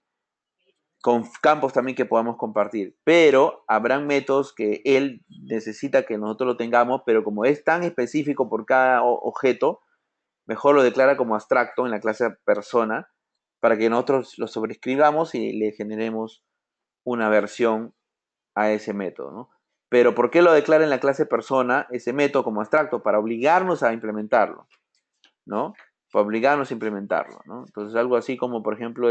con campos también que podamos compartir, pero habrán métodos que él necesita que nosotros lo tengamos, pero como es tan específico por cada objeto, mejor lo declara como abstracto en la clase persona para que nosotros lo sobrescribamos y le generemos una versión a ese método, ¿no? Pero ¿por qué lo declara en la clase persona ese método como abstracto? Para obligarnos a implementarlo, ¿no? Para obligarnos a implementarlo, ¿no? Entonces algo así como, por ejemplo,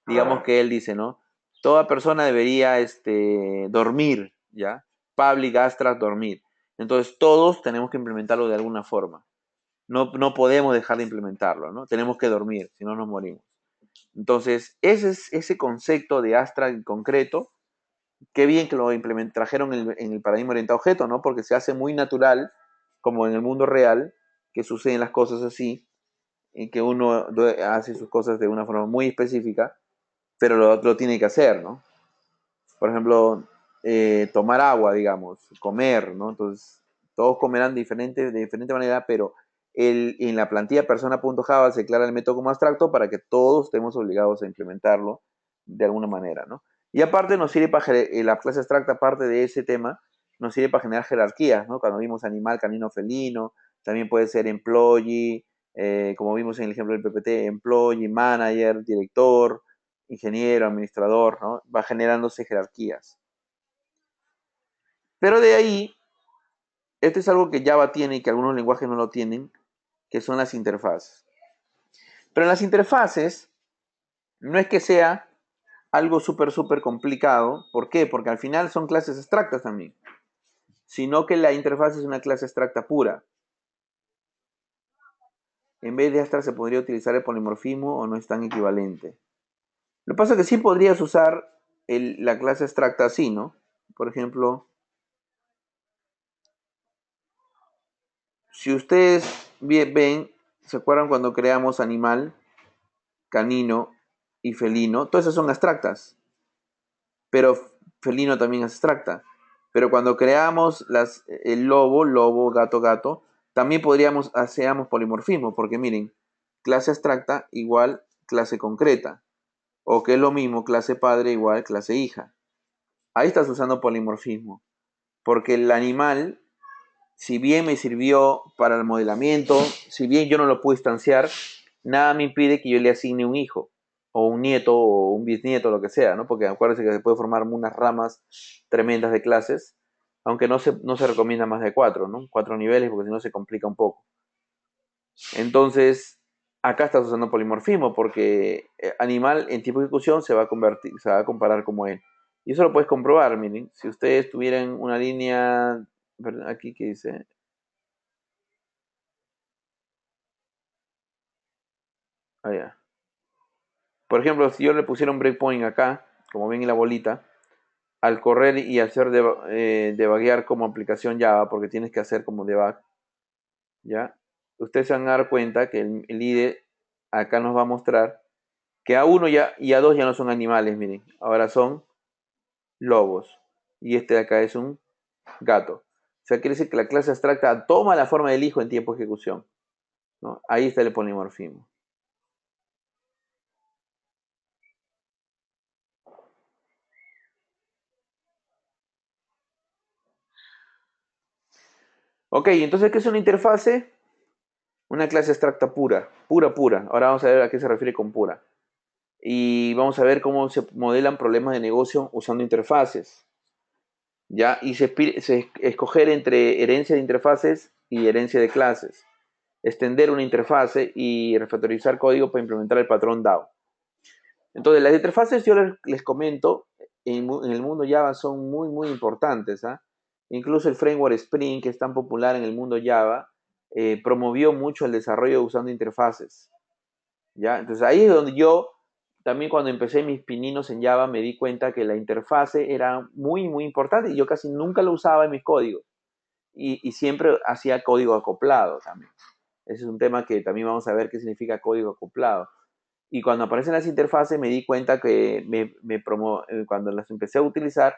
digamos que él dice, ¿no? Toda persona debería, dormir, ¿ya? Public abstract dormir. Entonces todos tenemos que implementarlo de alguna forma. No podemos dejar de implementarlo, ¿no? Tenemos que dormir, si no nos morimos. Entonces, ese es ese concepto de abstract en concreto. Qué bien que lo trajeron en el paradigma orientado a objeto, ¿no? Porque se hace muy natural, como en el mundo real, que suceden las cosas así, y que uno hace sus cosas de una forma muy específica, pero lo tiene que hacer, ¿no? Por ejemplo, tomar agua, digamos, comer, ¿no? Entonces, todos comerán de diferente manera, pero en la plantilla persona.java se declara el método como abstracto para que todos estemos obligados a implementarlo de alguna manera, ¿no? Y aparte nos sirve para, la clase abstracta, aparte de ese tema, nos sirve para generar jerarquías, ¿no? Cuando vimos animal, canino, felino, también puede ser employee, como vimos en el ejemplo del PPT, employee, manager, director, ingeniero, administrador, ¿no? Va generándose jerarquías. Pero de ahí, esto es algo que Java tiene y que algunos lenguajes no lo tienen, que son las interfaces. Pero en las interfaces no es que sea algo súper complicado. ¿Por qué? Porque al final son clases abstractas también. Sino que la interfaz es una clase abstracta pura. En vez de abstract se podría utilizar el polimorfismo o no es tan equivalente. Lo que pasa es que sí podrías usar la clase abstracta así, ¿no? Por ejemplo, si ustedes ven, ¿se acuerdan cuando creamos animal, canino y felino? Todas esas son abstractas, pero felino también es abstracta. Pero cuando creamos el lobo, gato, también podríamos hacer polimorfismo, porque miren, clase abstracta igual clase concreta. O que es lo mismo, clase padre igual clase hija. Ahí estás usando polimorfismo. Porque el animal, si bien me sirvió para el modelamiento, si bien yo no lo puedo instanciar, nada me impide que yo le asigne un hijo, o un nieto, o un bisnieto, lo que sea, ¿no? Porque acuérdense que se puede formar unas ramas tremendas de clases, aunque no se recomienda más de 4, ¿no? 4 niveles, porque si no se complica un poco. Entonces, acá estás usando polimorfismo, porque animal en tipo de ejecución se va a comparar como él. Y eso lo puedes comprobar, miren. Si ustedes tuvieran una línea, perdón, aquí que dice, allá. Por ejemplo, si yo le pusiera un breakpoint acá, como ven en la bolita, al correr y hacer debuguear como aplicación Java, porque tienes que hacer como debug, ¿ya? Ustedes se van a dar cuenta que el IDE acá nos va a mostrar que A1 y A2 ya no son animales, miren, ahora son lobos. Y este de acá es un gato. O sea, quiere decir que la clase abstracta toma la forma del hijo en tiempo de ejecución, ¿no? Ahí está el polimorfismo. Ok, entonces, ¿qué es una interfase? Una clase abstracta pura, pura, pura. Ahora vamos a ver a qué se refiere con pura. Y vamos a ver cómo se modelan problemas de negocio usando interfaces. ¿Ya? Y se escoger entre herencia de interfaces y herencia de clases. Extender una interfase y refactorizar código para implementar el patrón DAO. Entonces, las interfaces yo les comento, en el mundo Java son muy, muy importantes. ¿Ah? Incluso el framework Spring, que es tan popular en el mundo Java, promovió mucho el desarrollo usando interfaces. ¿Ya? Entonces ahí es donde yo, también cuando empecé mis pininos en Java, me di cuenta que la interfase era muy, muy importante y yo casi nunca lo usaba en mis códigos. Y siempre hacía código acoplado también. Ese es un tema que también vamos a ver qué significa código acoplado. Y cuando aparecen las interfaces me di cuenta que cuando las empecé a utilizar,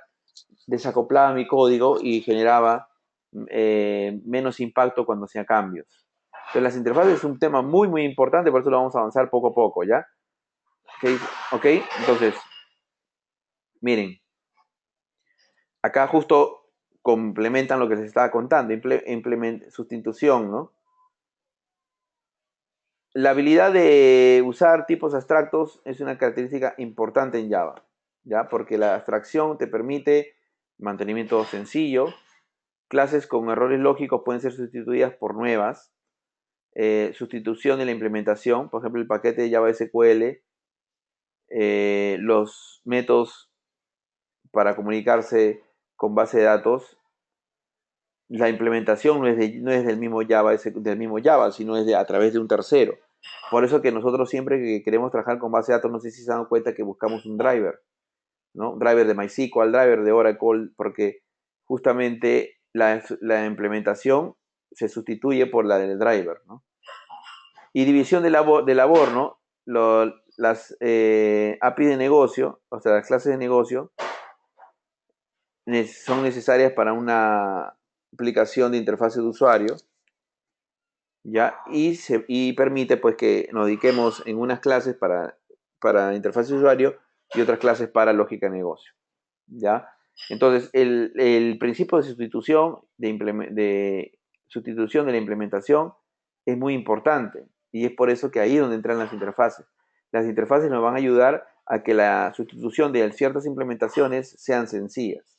desacoplaba mi código y generaba menos impacto cuando hacía cambios. Entonces las interfaces es un tema muy, muy importante, por eso lo vamos a avanzar poco a poco, ¿ya? Ok, okay. Entonces, miren, acá justo complementan lo que les estaba contando, sustitución, ¿no? La habilidad de usar tipos abstractos es una característica importante en Java, ¿ya? Porque la abstracción te permite mantenimiento sencillo, clases con errores lógicos pueden ser sustituidas por nuevas, sustitución de la implementación, por ejemplo, el paquete de Java SQL, los métodos para comunicarse con base de datos, la implementación no es del mismo Java, sino es a través de un tercero. Por eso que nosotros siempre que queremos trabajar con base de datos, no sé si se dan cuenta que buscamos un driver, ¿no? Driver de MySQL, driver de Oracle, porque justamente la implementación se sustituye por la del driver, ¿no? Y división de labor, ¿no? Las API de negocio, o sea, las clases de negocio, son necesarias para una aplicación de interfaz de usuario, ¿ya? Y permite pues que nos dediquemos en unas clases para interfaz de usuario y otras clases para lógica de negocio, ¿ya? Entonces, el principio de sustitución de la implementación es muy importante y es por eso que ahí es donde entran las interfaces. Las interfaces nos van a ayudar a que la sustitución de ciertas implementaciones sean sencillas.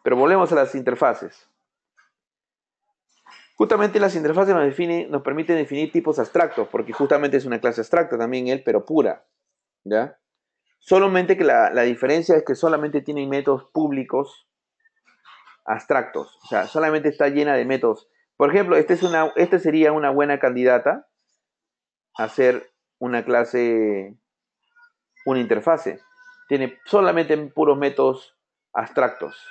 Pero volvemos a las interfaces. Justamente las interfaces nos permiten definir tipos abstractos, porque justamente es una clase abstracta también él, pero pura, ¿ya? Solamente que la diferencia es que solamente tienen métodos públicos abstractos, o sea, solamente está llena de métodos. Por ejemplo, este sería una buena candidata a ser una clase, una interfase. Tiene solamente puros métodos abstractos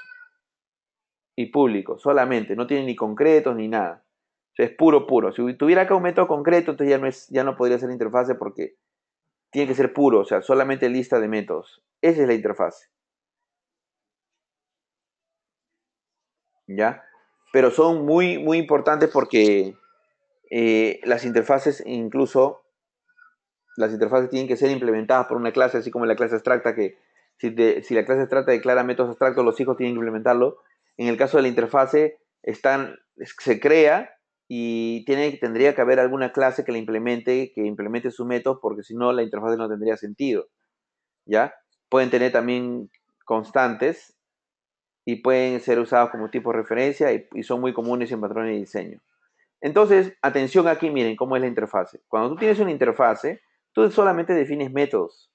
y públicos, solamente, no tiene ni concretos ni nada. O sea, es puro, puro. Si tuviera acá un método concreto, entonces ya no podría ser interfase porque tiene que ser puro, o sea, solamente lista de métodos. Esa es la interfase. ¿Ya? Pero son muy, muy importantes porque las interfaces incluso las interfaces tienen que ser implementadas por una clase, así como la clase abstracta, que si la clase abstracta declara métodos abstractos, los hijos tienen que implementarlo. En el caso de la interfase, se crea y tendría que haber alguna clase que implemente sus métodos, porque si no, la interfase no tendría sentido. ¿Ya? Pueden tener también constantes y pueden ser usados como tipo de referencia y son muy comunes en patrones de diseño. Entonces, atención aquí, miren cómo es la interfase. Cuando tú tienes una interfase, tú solamente defines métodos,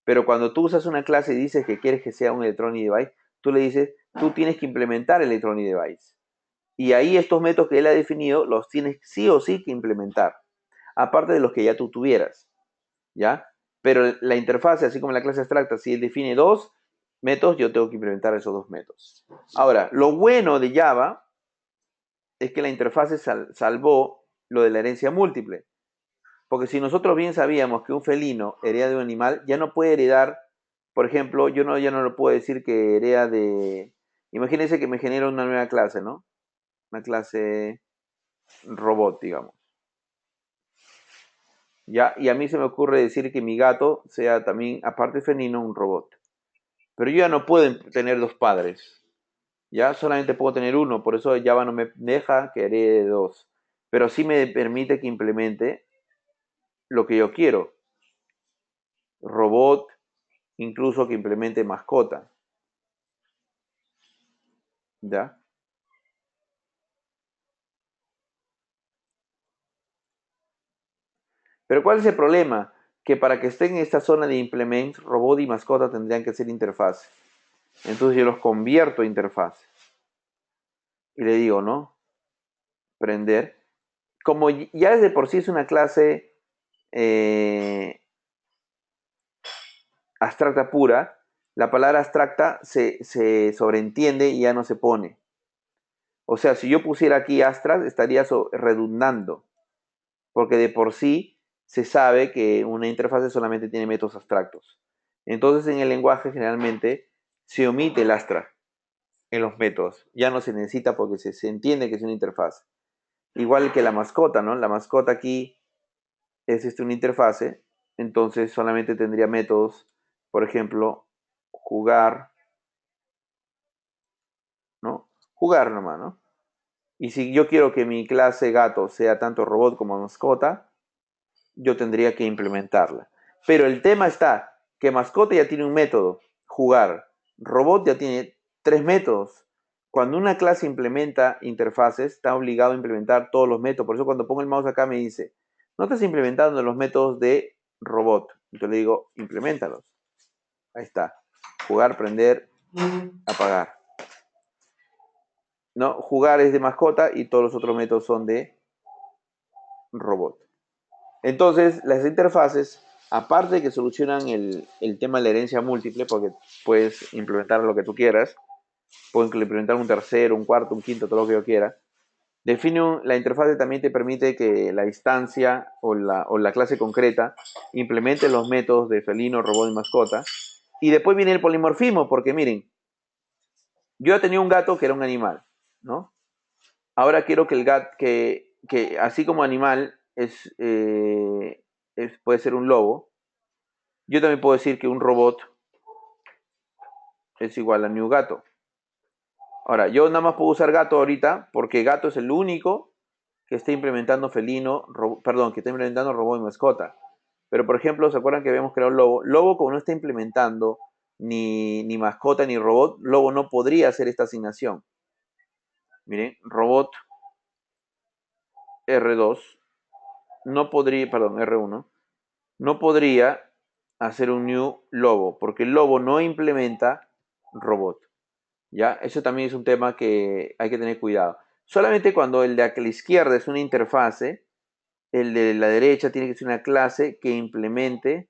pero cuando tú usas una clase y dices que quieres que sea un electronic device, tú le dices, tú tienes que implementar el electronic device. Y ahí estos métodos que él ha definido los tienes sí o sí que implementar, aparte de los que ya tú tuvieras, ¿ya? Pero la interfase, así como la clase abstracta, si él define dos métodos, yo tengo que implementar esos dos métodos. Ahora, lo bueno de Java es que la interfase salvó lo de la herencia múltiple. Porque si nosotros bien sabíamos que un felino hereda de un animal, ya no puede heredar, por ejemplo, ya no lo puedo decir que hereda de... Imagínense que me genera una nueva clase, ¿no? Una clase robot, digamos. ¿Ya? Y a mí se me ocurre decir que mi gato sea también, aparte de felino, un robot. Pero yo ya no puedo tener dos padres. Ya solamente puedo tener uno, por eso Java no me deja que herede dos. Pero sí me permite que implemente lo que yo quiero. Robot, incluso que implemente mascota. ¿Ya? Pero ¿cuál es el problema? Que para que estén en esta zona de implements, robot y mascota tendrían que ser interfaz. Entonces yo los convierto a interfaz. Y le digo, ¿no? Prender. Como ya desde por sí es una clase abstracta pura, la palabra abstracta se sobreentiende y ya no se pone. O sea, si yo pusiera aquí astras, estaría redundando, porque de por sí se sabe que una interfaz solamente tiene métodos abstractos. Entonces en el lenguaje generalmente se omite el astra en los métodos. Ya no se necesita porque se entiende que es una interfaz. Igual que la mascota, ¿no? La mascota aquí es una interfase, entonces solamente tendría métodos, por ejemplo, jugar, ¿no? Jugar nomás, ¿no? Y si yo quiero que mi clase gato sea tanto robot como mascota, yo tendría que implementarla. Pero el tema está que mascota ya tiene un método, jugar. Robot ya tiene tres métodos. Cuando una clase implementa interfaces, está obligado a implementar todos los métodos. Por eso cuando pongo el mouse acá me dice, no estás implementando los métodos de robot. Yo le digo, implementalos. Ahí está. Jugar, prender, apagar. No, jugar es de mascota y todos los otros métodos son de robot. Entonces, las interfaces, aparte de que solucionan el tema de la herencia múltiple, porque puedes implementar lo que tú quieras, puedes implementar un tercero, un cuarto, un quinto, todo lo que yo quiera, la interfaz también te permite que la instancia o la clase concreta implemente los métodos de felino, robot y mascota. Y después viene el polimorfismo, porque miren, yo tenía un gato que era un animal, ¿no? Ahora quiero que el gato, que así como animal puede ser un lobo, yo también puedo decir que un robot es igual a new gato. Ahora, yo nada más puedo usar gato ahorita porque gato es el único que está implementando que está implementando robot y mascota. Pero por ejemplo, ¿se acuerdan que habíamos creado lobo? Lobo, como no está implementando ni mascota ni robot, lobo no podría hacer esta asignación. Miren, robot R2 no podría, perdón, R1 no podría hacer un new lobo, porque el lobo no implementa robot. ¿Ya? Eso también es un tema que hay que tener cuidado. Solamente cuando el de la izquierda es una interfase, el de la derecha tiene que ser una clase que implemente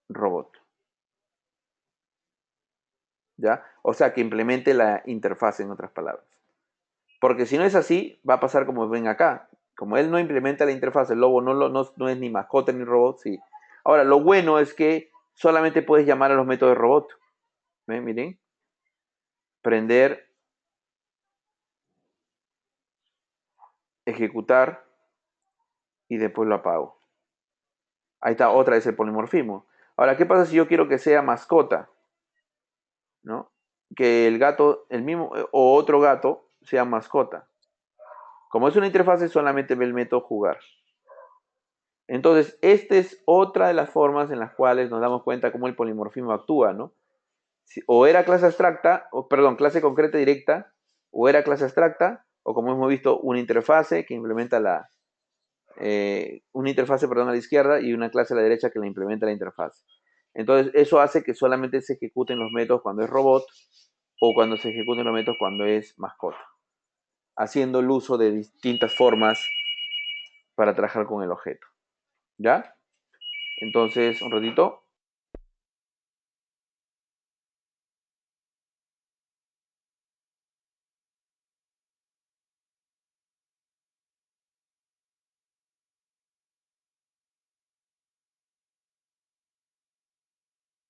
robot. ¿Ya? O sea, que implemente la interfase, en otras palabras. Porque si no es así, va a pasar como ven acá. Como él no implementa la interfaz, el lobo no es ni mascota ni robot, sí. Ahora, lo bueno es que solamente puedes llamar a los métodos de robot. ¿Ven? Miren. Prender, ejecutar y después lo apago. Ahí está otra vez el polimorfismo. Ahora, ¿qué pasa si yo quiero que sea mascota? ¿No? Que el gato, el mismo o otro gato, sea mascota. Como es una interfase, solamente ve el método jugar. Entonces, esta es otra de las formas en las cuales nos damos cuenta cómo el polimorfismo actúa, ¿no? O era clase abstracta, o perdón, clase concreta directa, o era clase abstracta, o como hemos visto, una interfase que implementa una interfase, perdón, a la izquierda y una clase a la derecha que la implementa la interfase. Entonces, eso hace que solamente se ejecuten los métodos cuando es robot o cuando se ejecuten los métodos cuando es mascota, haciendo el uso de distintas formas para trabajar con el objeto. ¿Ya? Entonces, un ratito.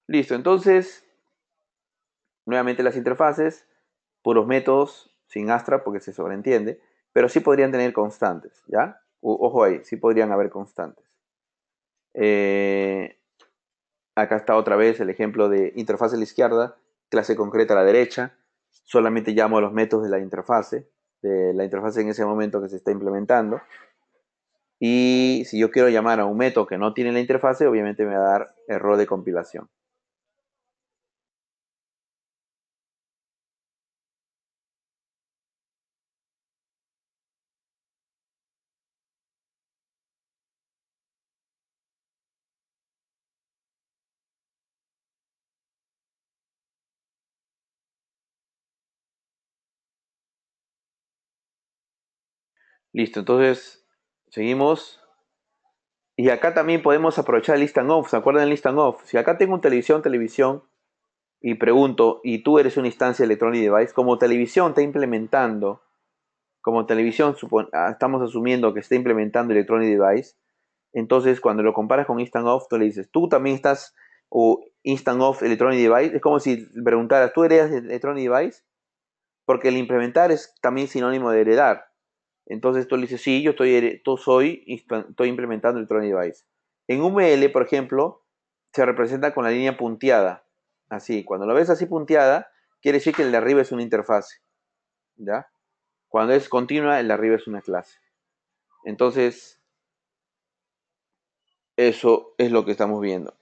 Listo, entonces, nuevamente las interfaces, puros métodos, sin Astra porque se sobreentiende, pero sí podrían tener constantes, ¿ya? Ojo ahí, sí podrían haber constantes. Eh, Acá está otra vez el ejemplo de interfaz a la izquierda, clase concreta a la derecha. Solamente llamo a los métodos de la interfase en ese momento que se está implementando. Y si yo quiero llamar a un método que no tiene la interfase, obviamente me va a dar error de compilación. Listo, entonces seguimos. Y acá también podemos aprovechar el instant off. ¿Se acuerdan del instant off? Si acá tengo un televisión, y pregunto, y tú eres una instancia electronic device, como televisión está implementando, como televisión estamos asumiendo que está implementando electronic device, entonces cuando lo comparas con instant off, tú le dices, tú también estás, o instant off electronic device, es como si preguntaras, ¿tú eres electronic device? Porque el implementar es también sinónimo de heredar. Entonces tú le dices, sí, estoy implementando Electronic Device. En UML, por ejemplo, se representa con la línea punteada. Así, cuando lo ves así punteada, quiere decir que el de arriba es una interfase. ¿Ya? Cuando es continua, el de arriba es una clase. Entonces, eso es lo que estamos viendo.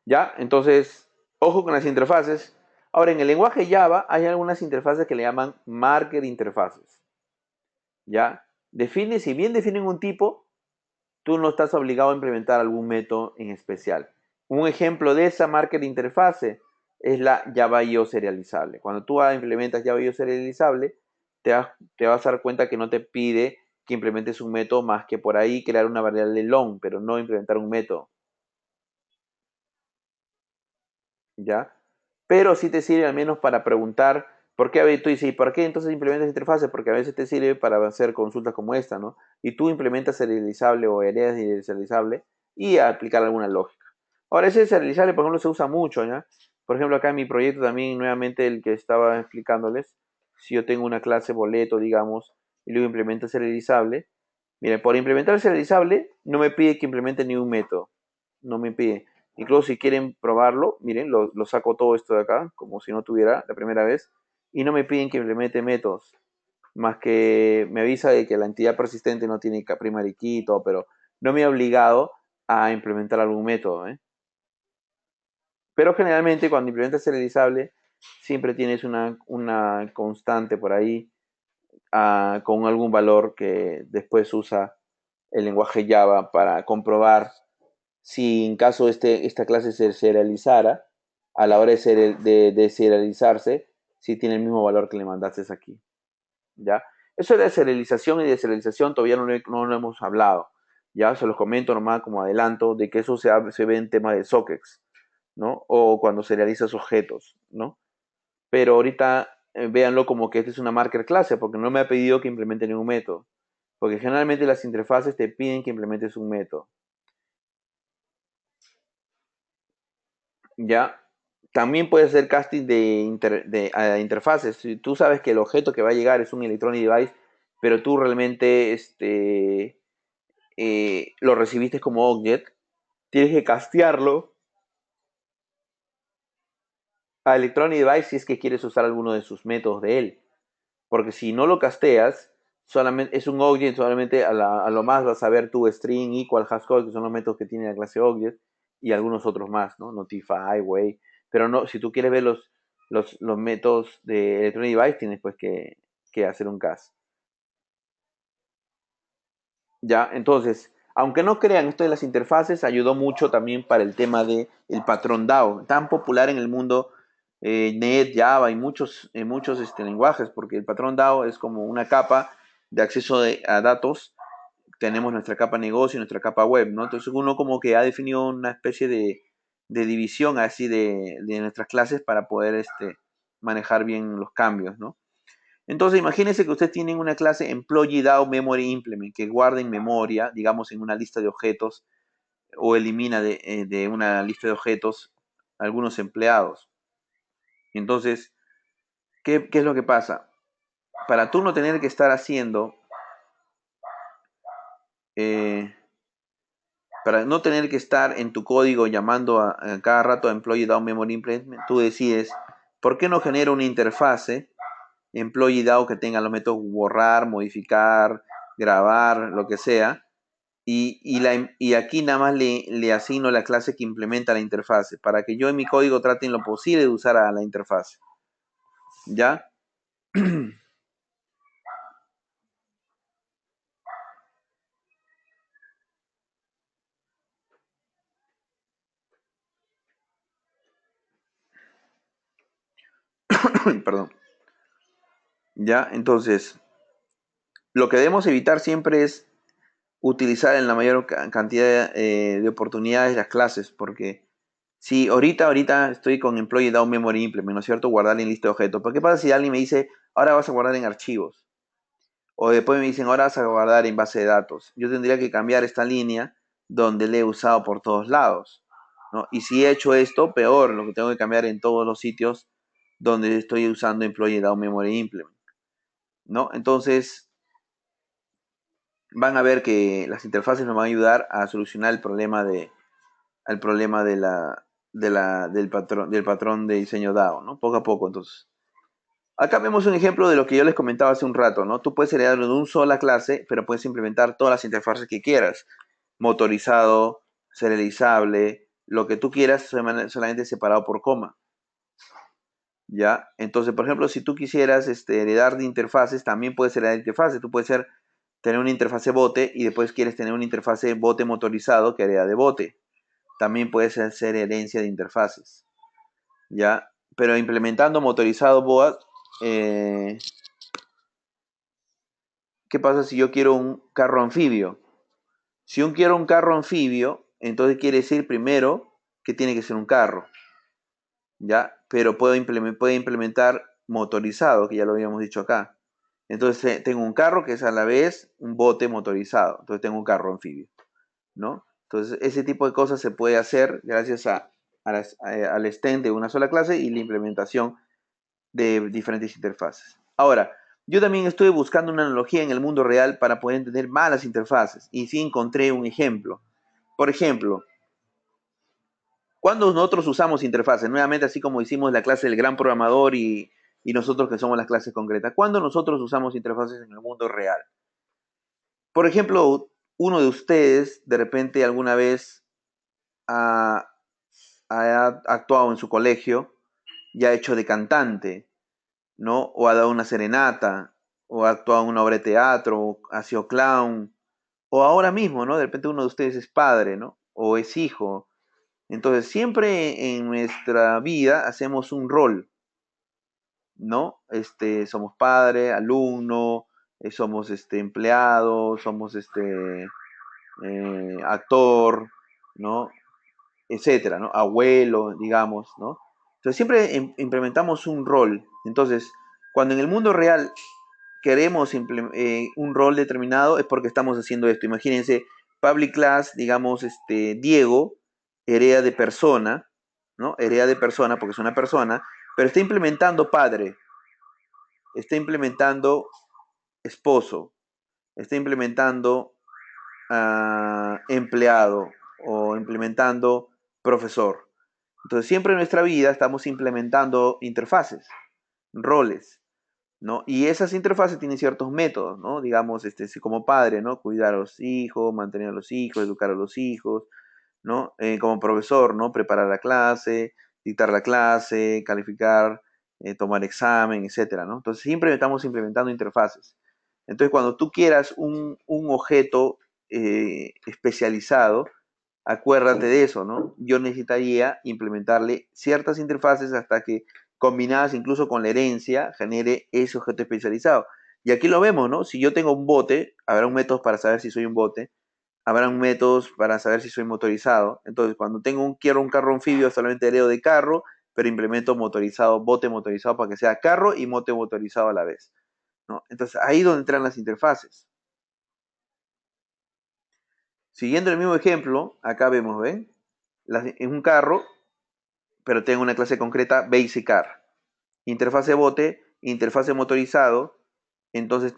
¿Ya? Entonces, ojo con las interfaces. Ahora, en el lenguaje Java hay algunas interfaces que le llaman marker interfaces. ¿Ya? Si bien definen un tipo, tú no estás obligado a implementar algún método en especial. Un ejemplo de esa marker interfase es la Java.io serializable. Cuando tú implementas Java.io serializable, te vas a dar cuenta que no te pide que implementes un método más que por ahí crear una variable long, pero no implementar un método. ¿Ya? Pero sí te sirve al menos para preguntar por qué tú dices, ¿y por qué entonces implementas interfaces? Porque a veces te sirve para hacer consultas como esta, ¿no? Y tú implementas serializable o heredas de serializable y aplicar alguna lógica. Ahora, ese serializable, por ejemplo, se usa mucho, ¿ya? Por ejemplo, acá en mi proyecto también, nuevamente, el que estaba explicándoles, si yo tengo una clase boleto, digamos, y luego implemento serializable, miren, por implementar serializable, no me pide que implemente ni un método, no me pide. Incluso si quieren probarlo, miren, lo saco todo esto de acá, como si no tuviera la primera vez, y no me piden que implemente métodos, más que me avisa de que la entidad persistente no tiene primary key y todo, pero no me ha obligado a implementar algún método, ¿eh? Pero generalmente cuando implementas serializable, siempre tienes una constante por ahí con algún valor que después usa el lenguaje Java para comprobar si en caso esta clase se serializara, a la hora de serializarse, si tiene el mismo valor que le mandaste aquí. ¿Ya? Eso de serialización y deserialización todavía no lo hemos hablado. Ya se los comento nomás como adelanto de que eso se ve en tema de sockets, ¿no? O cuando serializas objetos, ¿no? Pero ahorita véanlo como que esta es una marker clase porque no me ha pedido que implemente ningún método. Porque generalmente las interfaces te piden que implementes un método. ¿Ya? También puedes hacer casting a interfaces. Si tú sabes que el objeto que va a llegar es un electronic device, pero tú realmente lo recibiste como object, tienes que castearlo a electronic device si es que quieres usar alguno de sus métodos de él. Porque si no lo casteas, solamente es un object, solamente a lo más vas a ver tu string, equal, hashcode, que son los métodos que tiene la clase object, y algunos otros más, ¿no? Notify, way. Pero no, si tú quieres ver los métodos de electronic device, tienes pues que hacer un cast. Ya, entonces, aunque no crean, esto de las interfaces ayudó mucho también para el tema de el patrón DAO, tan popular en el mundo Net, Java y muchos lenguajes, porque el patrón DAO es como una capa de acceso a datos. Tenemos nuestra capa negocio y nuestra capa web, ¿no? Entonces uno como que ha definido una especie de división así de nuestras clases para poder manejar bien los cambios, ¿no? Entonces, imagínense que ustedes tienen una clase Employee DAO Memory Implement que guarda en memoria, digamos, en una lista de objetos o elimina de una lista de objetos algunos empleados. Entonces, ¿qué es lo que pasa? Para tú no tener que estar haciendo, eh, para no tener que estar en tu código llamando a cada rato a Employee DAO Memory Implement, tú decides, ¿por qué no genero una interfase Employee DAO que tenga los métodos borrar, modificar, grabar, lo que sea? Y aquí nada más le asigno la clase que implementa la interfase para que yo en mi código trate en lo posible de usar a la interfase. ¿Ya? Perdón. ¿Ya? Entonces, lo que debemos evitar siempre es utilizar en la mayor cantidad de oportunidades las clases, porque si ahorita estoy con Employee Down Memory Implement, ¿no es cierto? Guardar en lista de objetos. ¿Pero qué pasa si alguien me dice, ahora vas a guardar en archivos? O después me dicen, ahora vas a guardar en base de datos. Yo tendría que cambiar esta línea donde le he usado por todos lados, ¿no? Y si he hecho esto, peor, lo que tengo que cambiar en todos los sitios donde estoy usando Employee Down Memory Implement, ¿no? Entonces, van a ver que las interfaces nos van a ayudar a solucionar el problema del patrón de diseño DAO, ¿no? Poco a poco, entonces. Acá vemos un ejemplo de lo que yo les comentaba hace un rato, ¿no? Tú puedes heredarlo de una sola clase, pero puedes implementar todas las interfaces que quieras. Motorizado, serializable, lo que tú quieras, solamente separado por coma. ¿Ya? Entonces, por ejemplo, si tú quisieras heredar de interfaces, también puedes heredar de interfaces. Tú puedes tener una interfase bote y después quieres tener una interfase bote motorizado que hereda de bote. También puedes hacer herencia de interfaces. ¿Ya? Pero implementando motorizado BOA, ¿qué pasa si yo quiero un carro anfibio? Si yo quiero un carro anfibio, entonces quiere decir primero que tiene que ser un carro, ¿ya? Pero puede implementar motorizado, que ya lo habíamos dicho acá. Entonces tengo un carro que es a la vez un bote motorizado. Entonces tengo un carro anfibio, ¿no? Entonces ese tipo de cosas se puede hacer gracias al extend de una sola clase y la implementación de diferentes interfaces. Ahora, yo también estuve buscando una analogía en el mundo real para poder entender malas interfaces y sí encontré un ejemplo. Por ejemplo, cuando nosotros usamos interfaces, nuevamente así como hicimos la clase del gran programador y nosotros que somos las clases concretas, cuando nosotros usamos interfaces en el mundo real. Por ejemplo, uno de ustedes de repente alguna vez ha, ha actuado en su colegio y ha hecho de cantante, ¿no? O ha dado una serenata, o ha actuado en una obra de teatro, o ha sido clown, o ahora mismo, ¿no? De repente uno de ustedes es padre, ¿no? O es hijo. Entonces, siempre en nuestra vida hacemos un rol, ¿no? Somos padre, alumno, somos empleado, somos actor, ¿no? Etcétera, ¿no? Abuelo, digamos, ¿no? Entonces siempre implementamos un rol. Entonces, cuando en el mundo real queremos un rol determinado es porque estamos haciendo esto. Imagínense, public class, digamos, Diego, hereda de persona, ¿no? Hereda de persona porque es una persona, pero está implementando padre, está implementando esposo, está implementando empleado o implementando profesor. Entonces siempre en nuestra vida estamos implementando interfaces, roles, ¿no? Y esas interfaces tienen ciertos métodos, ¿no? Digamos, si como padre, ¿no? Cuidar a los hijos, mantener a los hijos, educar a los hijos, ¿no? Como profesor, ¿no? Preparar la clase, dictar la clase, calificar, tomar examen, etcétera, ¿no? Entonces siempre estamos implementando interfaces. Entonces cuando tú quieras un objeto especializado, acuérdate de eso, ¿no? Yo necesitaría implementarle ciertas interfaces hasta que combinadas incluso con la herencia genere ese objeto especializado. Y aquí lo vemos, ¿no? Si yo tengo un bote, habrá un método para saber si soy un bote, habrán métodos para saber si soy motorizado. Entonces, cuando quiero un carro anfibio, solamente hereo de carro, pero implemento motorizado, bote motorizado para que sea carro y mote motorizado a la vez, ¿no? Entonces, ahí es donde entran las interfaces. Siguiendo el mismo ejemplo, acá vemos, ¿ven? Es un carro, pero tengo una clase concreta, Basic Car. Interfase bote, interfase motorizado, entonces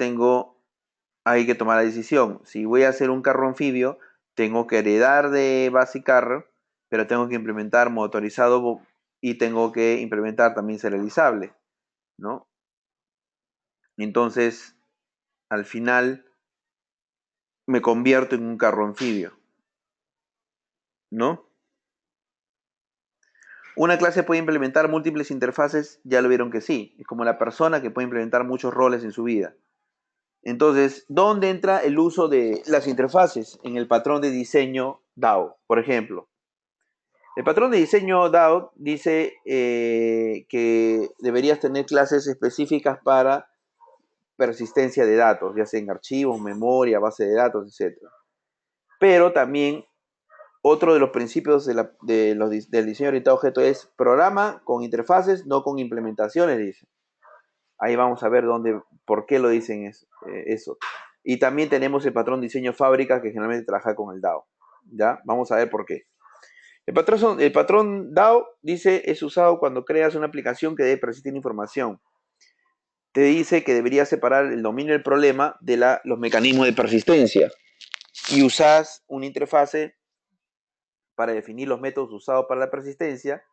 hay que tomar la decisión. Si voy a hacer un carro anfibio, tengo que heredar de Basic Car, pero tengo que implementar motorizado y tengo que implementar también serializable, ¿no? Entonces, al final, me convierto en un carro anfibio, ¿no? Una clase puede implementar múltiples interfaces, ya lo vieron que sí, es como la persona que puede implementar muchos roles en su vida. Entonces, ¿dónde entra el uso de las interfaces? En el patrón de diseño DAO, por ejemplo. El patrón de diseño DAO dice que deberías tener clases específicas para persistencia de datos, ya sea en archivos, memoria, base de datos, etc. Pero también otro de los principios del diseño orientado a objeto es programa con interfaces, no con implementaciones, dice. Ahí vamos a ver por qué lo dicen eso. Y también tenemos el patrón diseño fábrica que generalmente trabaja con el DAO. ¿Ya? Vamos a ver por qué. El patrón DAO dice es usado cuando creas una aplicación que debe persistir información. Te dice que deberías separar el dominio del problema de los mecanismos de persistencia. Y usas una interfase para definir los métodos usados para la persistencia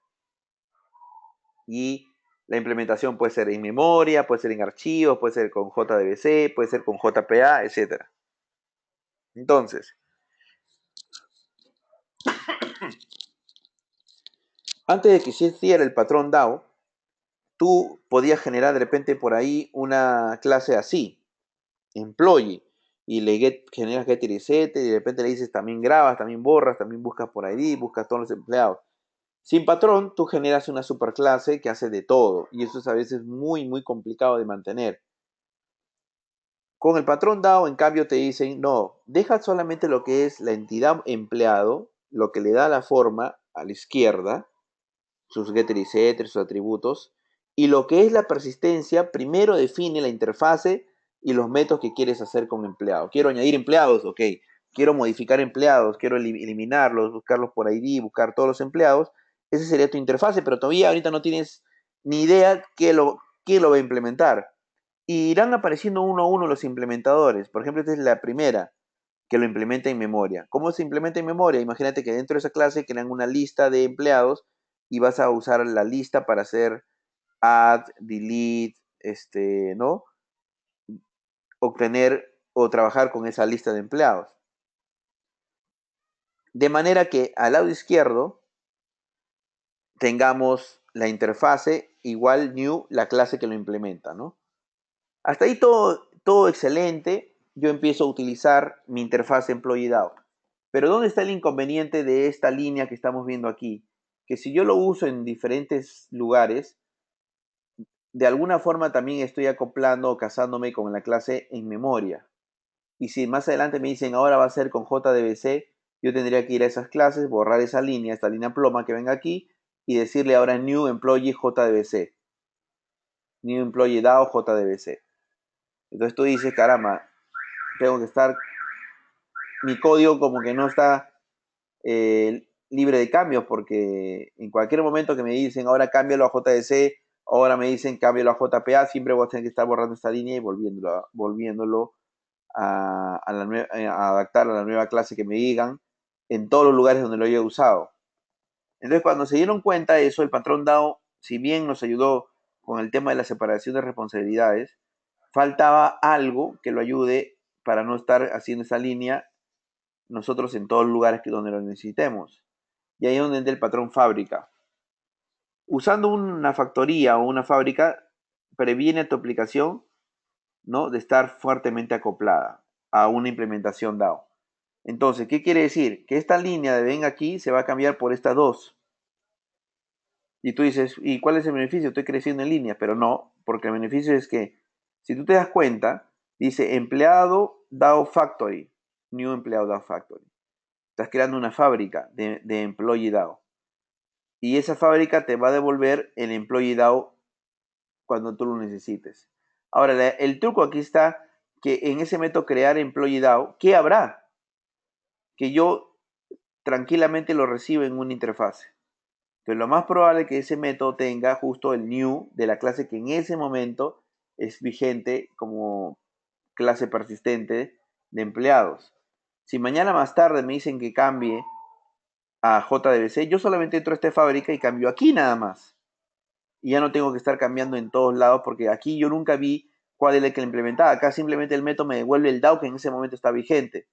y la implementación puede ser en memoria, puede ser en archivos, puede ser con JDBC, puede ser con JPA, etc. Entonces, antes de que existiera el patrón DAO, tú podías generar de repente por ahí una clase así, employee, y generas getter y setter, y de repente le dices también grabas, también borras, también buscas por ID, buscas todos los empleados. Sin patrón, tú generas una superclase que hace de todo, y eso es a veces muy, muy complicado de mantener. Con el patrón DAO, en cambio, te dicen, no, deja solamente lo que es la entidad empleado, lo que le da la forma a la izquierda, sus getter y setter, sus atributos, y lo que es la persistencia, primero define la interfase y los métodos que quieres hacer con empleados. Quiero añadir empleados, ok. Quiero modificar empleados, quiero eliminarlos, buscarlos por ID, buscar todos los empleados. Esa sería tu interfase, pero todavía ahorita no tienes ni idea qué lo va a implementar. Y irán apareciendo uno a uno los implementadores. Por ejemplo, esta es la primera que lo implementa en memoria. ¿Cómo se implementa en memoria? Imagínate que dentro de esa clase crean una lista de empleados y vas a usar la lista para hacer add, delete, ¿no? Obtener o trabajar con esa lista de empleados. De manera que al lado izquierdo tengamos la interfase igual new, la clase que lo implementa, ¿no? Hasta ahí todo excelente. Yo empiezo a utilizar mi interfaz Employee DAO. Pero ¿dónde está el inconveniente de esta línea que estamos viendo aquí? Que si yo lo uso en diferentes lugares, de alguna forma también estoy acoplando o casándome con la clase en memoria. Y si más adelante me dicen ahora va a ser con JDBC, yo tendría que ir a esas clases, borrar esa línea, esta línea ploma que venga aquí, y decirle ahora New Employee JDBC. New Employee DAO JDBC. Entonces tú dices, caramba, tengo que estar, mi código como que no está libre de cambios, porque en cualquier momento que me dicen ahora cámbialo a JDC, ahora me dicen cámbialo a JPA, siempre voy a tener que estar borrando esta línea y volviéndolo a adaptar a la nueva clase que me digan en todos los lugares donde lo haya usado. Entonces, cuando se dieron cuenta de eso, el patrón DAO, si bien nos ayudó con el tema de la separación de responsabilidades, faltaba algo que lo ayude para no estar haciendo esa línea nosotros en todos los lugares donde lo necesitemos. Y ahí es donde entra el patrón fábrica. Usando una factoría o una fábrica, previene tu aplicación, ¿no?, de estar fuertemente acoplada a una implementación DAO. Entonces, ¿qué quiere decir? Que esta línea de ven aquí se va a cambiar por estas dos. Y tú dices, ¿y cuál es el beneficio? Estoy creciendo en línea, pero no, porque el beneficio es que, si tú te das cuenta, dice empleado DAO Factory, New Empleado DAO Factory. Estás creando una fábrica de Employee DAO. Y esa fábrica te va a devolver el Employee DAO cuando tú lo necesites. Ahora, el truco aquí está que en ese método crear Employee DAO, ¿qué habrá? Que yo tranquilamente lo reciba en una interfase. Pero lo más probable es que ese método tenga justo el new de la clase que en ese momento es vigente como clase persistente de empleados. Si mañana más tarde me dicen que cambie a JDBC, yo solamente entro a esta fábrica y cambio aquí nada más. Y ya no tengo que estar cambiando en todos lados porque aquí yo nunca vi cuál es el que lo implementaba. Acá simplemente el método me devuelve el DAO que en ese momento está vigente.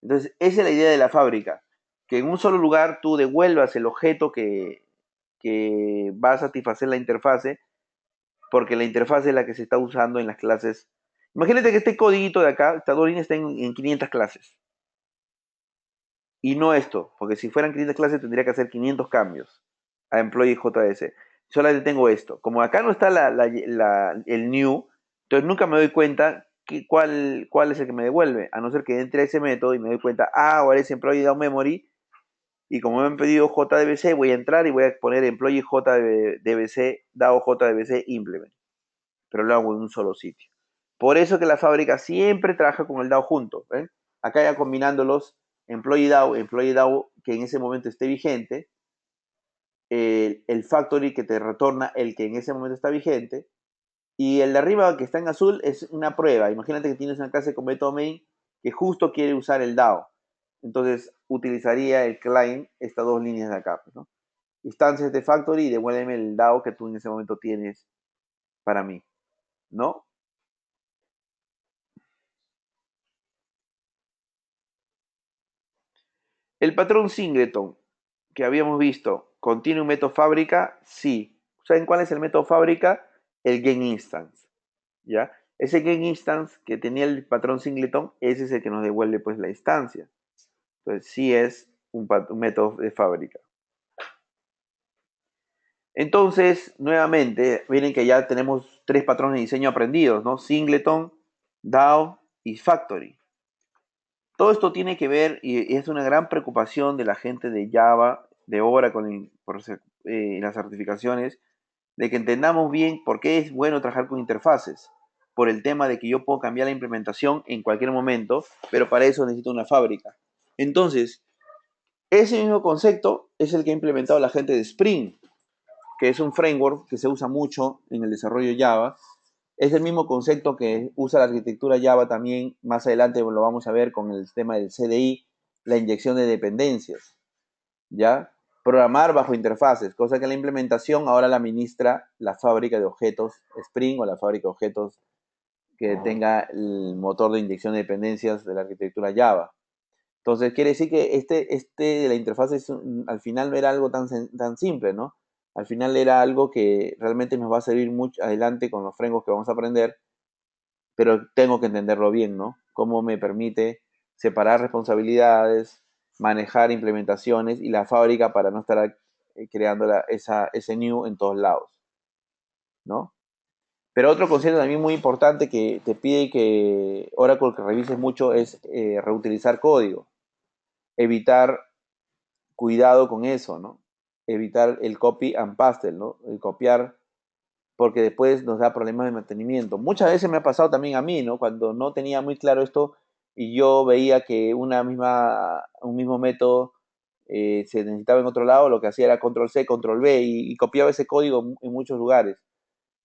Entonces, esa es la idea de la fábrica, que en un solo lugar tú devuelvas el objeto que va a satisfacer la interfase, porque la interfase es la que se está usando en las clases. Imagínate que este codiguito de acá, esta dos líneas, está en 500 clases. Y no esto, porque si fueran 500 clases tendría que hacer 500 cambios a Employee JS. Solamente tengo esto. Como acá no está el new, entonces nunca me doy cuenta cuál es el que me devuelve, a no ser que entre a ese método y me doy cuenta, ahora es Employee Down Memory, y como me han pedido JDBC, voy a entrar y voy a poner Employee JDBC, DAO JDBC Implement, pero lo hago en un solo sitio. Por eso que la fábrica siempre trabaja con el DAO junto. ¿Ven? Acá ya combinándolos, Employee DAO que en ese momento esté vigente, el Factory que te retorna el que en ese momento está vigente, y el de arriba que está en azul es una prueba. Imagínate que tienes una clase con método main que justo quiere usar el DAO. Entonces utilizaría el client estas dos líneas de acá, ¿no? Instancias de Factory y devuélveme el DAO que tú en ese momento tienes para mí, ¿no? El patrón singleton que habíamos visto, ¿contiene un método fábrica? Sí. ¿Saben cuál es el método fábrica? El getInstance, ¿ya? Ese getInstance que tenía el patrón singleton, ese es el que nos devuelve pues la instancia. Entonces sí es un método de fábrica. Entonces, nuevamente, miren que ya tenemos tres patrones de diseño aprendidos, ¿no? Singleton, DAO y Factory. Todo esto tiene que ver y es una gran preocupación de la gente de Java, de Oracle, por las certificaciones, de que entendamos bien por qué es bueno trabajar con interfaces. Por el tema de que yo puedo cambiar la implementación en cualquier momento, pero para eso necesito una fábrica. Entonces, ese mismo concepto es el que ha implementado la gente de Spring, que es un framework que se usa mucho en el desarrollo Java. Es el mismo concepto que usa la arquitectura Java también, más adelante lo vamos a ver con el tema del CDI, la inyección de dependencias, ¿ya? Programar bajo interfaces, cosa que la implementación ahora la administra la fábrica de objetos Spring o la fábrica de objetos que tenga el motor de inyección de dependencias de la arquitectura Java. Entonces, quiere decir que este de la interfaz al final no era algo tan simple, ¿no? Al final era algo que realmente nos va a servir mucho adelante con los frameworks que vamos a aprender, pero tengo que entenderlo bien, ¿no? Cómo me permite separar responsabilidades, manejar implementaciones y la fábrica para no estar creando ese new en todos lados, ¿no? Pero otro concepto también muy importante que te pide que Oracle que revises mucho es reutilizar código, evitar cuidado con eso, ¿no? Evitar el copy and paste, ¿no? El copiar, porque después nos da problemas de mantenimiento. Muchas veces me ha pasado también a mí, ¿no? Cuando no tenía muy claro esto y yo veía que un mismo método se necesitaba en otro lado, lo que hacía era control C, control V y copiaba ese código en muchos lugares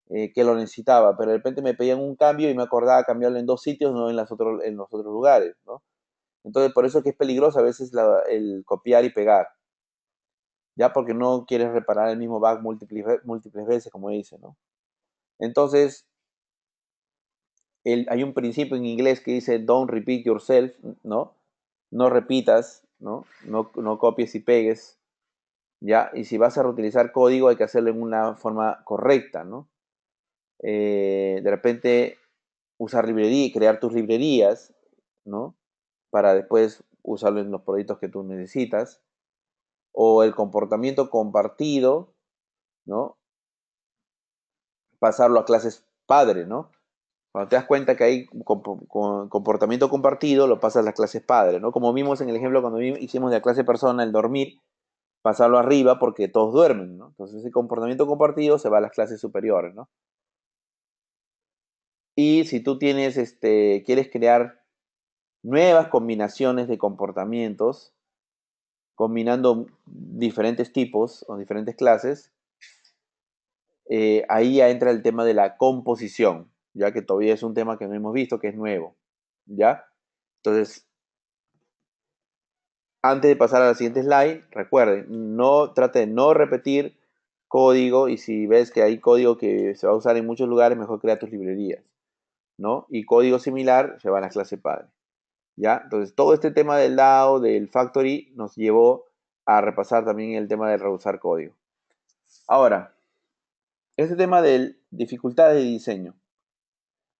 que lo necesitaba, pero de repente me pedían un cambio y me acordaba cambiarlo en dos sitios, no en, en los otros lugares, ¿no? Entonces, por eso es que es peligroso a veces el copiar y pegar, ya porque no quieres reparar el mismo bug múltiples veces, como dice, ¿no? Entonces, hay un principio en inglés que dice don't repeat yourself, ¿no? No repitas, ¿no? No copies y pegues, ¿ya? Y si vas a reutilizar código hay que hacerlo en una forma correcta, ¿no? De repente usar librería, crear tus librerías, ¿no? Para después usarlo en los proyectos que tú necesitas. O el comportamiento compartido, ¿no? Pasarlo a clases padre, ¿no? Cuando te das cuenta que hay comportamiento compartido, lo pasas a las clases padre, ¿no? Como vimos en el ejemplo cuando hicimos de la clase persona, el dormir, pasarlo arriba porque todos duermen, ¿no? Entonces ese comportamiento compartido se va a las clases superiores, ¿no? Y si tú tienes, quieres crear nuevas combinaciones de comportamientos, combinando diferentes tipos o diferentes clases, ahí ya entra el tema de la composición, ya que todavía es un tema que no hemos visto, que es nuevo, ¿ya? Entonces, antes de pasar a la siguiente slide, recuerden, trate de no repetir código y si ves que hay código que se va a usar en muchos lugares, mejor crea tus librerías, ¿no? Y código similar se va a la clase padre, ¿ya? Entonces, todo este tema del DAO, del factory, nos llevó a repasar también el tema de reusar código. Ahora, este tema de dificultades de diseño.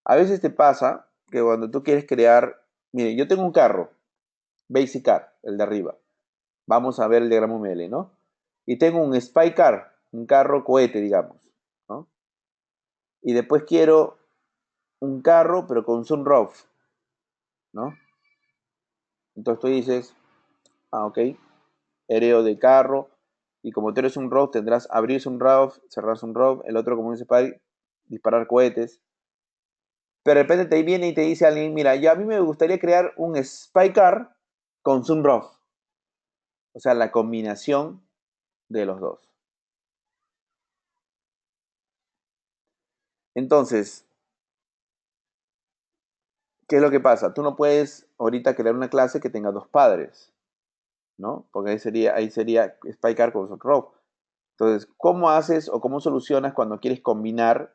A veces te pasa que cuando tú quieres crear, mire, yo tengo un carro, Basic Car, el de arriba. Vamos a ver el diagrama ML, ¿no? Y tengo un Spy Car, un carro cohete, digamos, ¿no? Y después quiero un carro, pero con sunroof, ¿no? Entonces tú dices, ok, hereo de carro, y como tú eres un roof, tendrás abrir sunroof, cerrar sunroof, el otro como un Spy, disparar cohetes. Pero de repente te viene y te dice alguien, mira, ya a mí me gustaría crear un Spy Car con sunroof. O sea, la combinación de los dos. Entonces, ¿qué es lo que pasa? Tú no puedes ahorita crear una clase que tenga dos padres, ¿no? Porque ahí sería Spycar con Row. Entonces, ¿cómo haces o cómo solucionas cuando quieres combinar,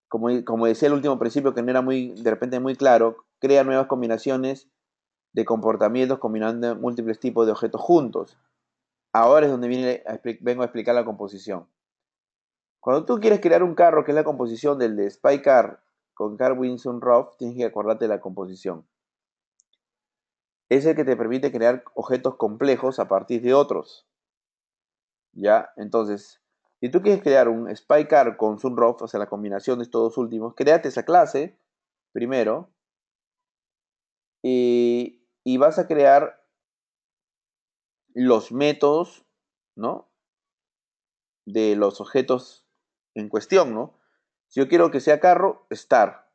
como decía el último principio que no era de repente muy claro, crea nuevas combinaciones de comportamientos combinando múltiples tipos de objetos juntos? Ahora es donde vengo a explicar la composición. Cuando tú quieres crear un carro, que es la composición del de Spy Car con Car Winson Roth, tienes que acordarte de la composición. Es el que te permite crear objetos complejos a partir de otros. ¿Ya? Entonces, si tú quieres crear un Spy Car con Sunroof, o sea, la combinación de estos dos últimos, créate esa clase primero y vas a crear los métodos, ¿no? De los objetos en cuestión, ¿no? Si yo quiero que sea carro, star.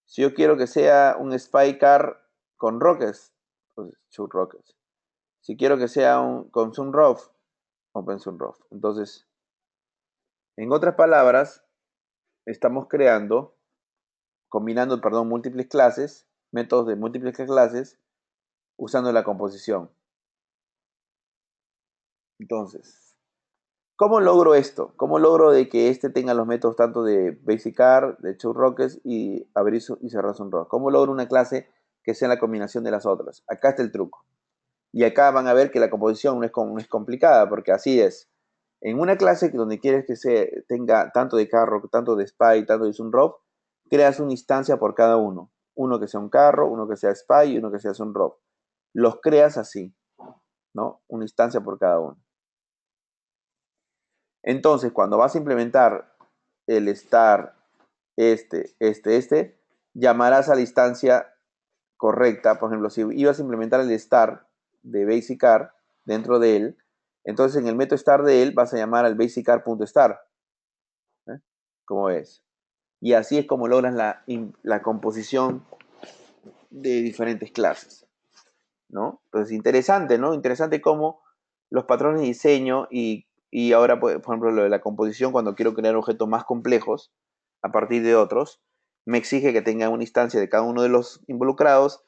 Si yo quiero que sea un spy car con rockets, pues shoot rockets. Si quiero que sea con sunroof, open sunroof. Entonces, en otras palabras, estamos combinando, perdón, múltiples clases, métodos de múltiples clases, usando la composición. Entonces, ¿cómo logro esto? ¿Cómo logro de que este tenga los métodos tanto de Basic Car, de Show Rockets y abrir y cerrar un rock? ¿Cómo logro una clase que sea la combinación de las otras? Acá está el truco. Y acá van a ver que la composición no es complicada, porque así es. En una clase donde quieres que tenga tanto de carro, tanto de spy, tanto de sunroof, creas una instancia por cada uno. Uno que sea un carro, uno que sea spy y uno que sea sunroof. Los creas así, ¿no? Una instancia por cada uno. Entonces, cuando vas a implementar el star, llamarás a la instancia correcta. Por ejemplo, si ibas a implementar el star de Basic Car dentro de él, entonces en el método star de él vas a llamar al basiccar.star. ¿Eh? Como ves. Y así es como logras la composición de diferentes clases, ¿no? Entonces, interesante, ¿no? Interesante cómo los patrones de diseño y ahora, por ejemplo, lo de la composición, cuando quiero crear objetos más complejos a partir de otros, me exige que tenga una instancia de cada uno de los involucrados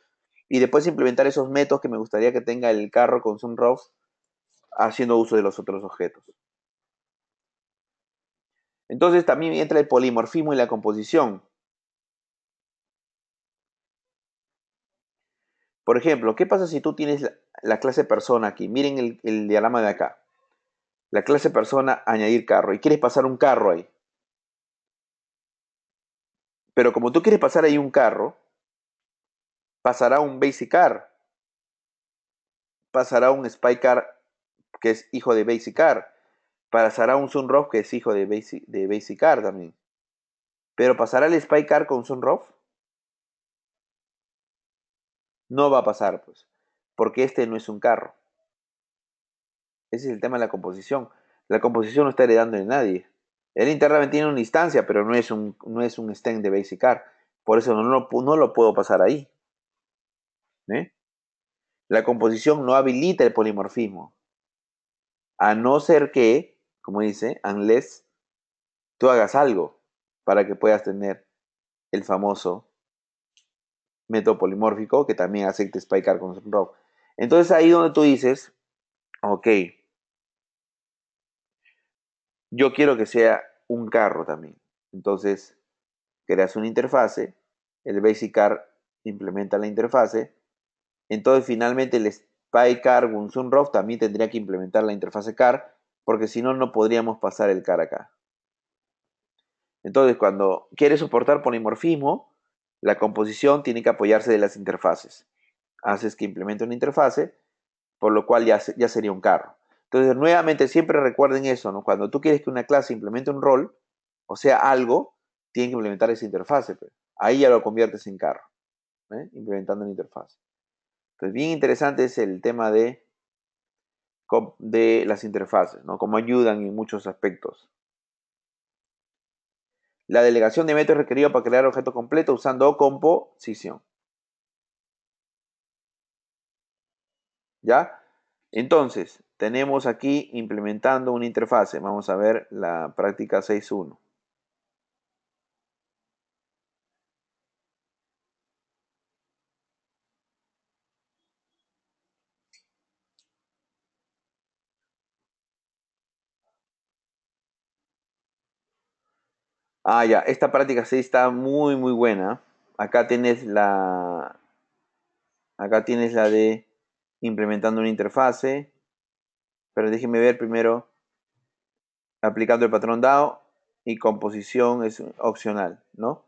y después implementar esos métodos que me gustaría que tenga el carro con Sunroof haciendo uso de los otros objetos. Entonces también entra el polimorfismo y la composición. Por ejemplo, ¿qué pasa si tú tienes la clase persona aquí? Miren el diagrama de acá. La clase persona, añadir carro. Y quieres pasar un carro ahí. Pero como tú quieres pasar ahí un carro, pasará un Basic Car, pasará un Spy Car que es hijo de Basic Car, pasará un Sunroof que es hijo de Basic Car también. Pero pasará el Spy Car con Sunroof, no va a pasar, pues, porque este no es un carro. Ese es el tema de la composición. La composición no está heredando de nadie. El internamente tiene una instancia, pero no es un stem de Basic Car. Por eso no lo puedo pasar ahí. ¿Eh? La composición no habilita el polimorfismo. A no ser que, como dice, unless tú hagas algo para que puedas tener el famoso método polimórfico que también acepte Spycar con Sunroof. Entonces ahí donde tú dices, ok, yo quiero que sea un carro también. Entonces creas una interfase, el Basic Car implementa la interfase, entonces finalmente el Spycar con Sunroof también tendría que implementar la interfase Car, porque si no, no podríamos pasar el Car acá. Entonces, cuando quieres soportar polimorfismo, la composición tiene que apoyarse de las interfaces. Haces que implemente una interfase, por lo cual ya sería un carro. Entonces, nuevamente, siempre recuerden eso, ¿no? Cuando tú quieres que una clase implemente un rol, o sea, algo, tiene que implementar esa interfase. Pues. Ahí ya lo conviertes en carro, implementando una interfase. Entonces, bien interesante es el tema de las interfaces, ¿no? Cómo ayudan en muchos aspectos. La delegación de métodos requerido para crear objeto completo usando composición. ¿Ya? Entonces, tenemos aquí implementando una interfase. Vamos a ver la práctica 6.1. Ah, ya, esta práctica 6 está muy, muy buena. Acá tienes acá tienes la de implementando una interfase. Pero déjenme ver primero aplicando el patrón DAO y composición es opcional, ¿no?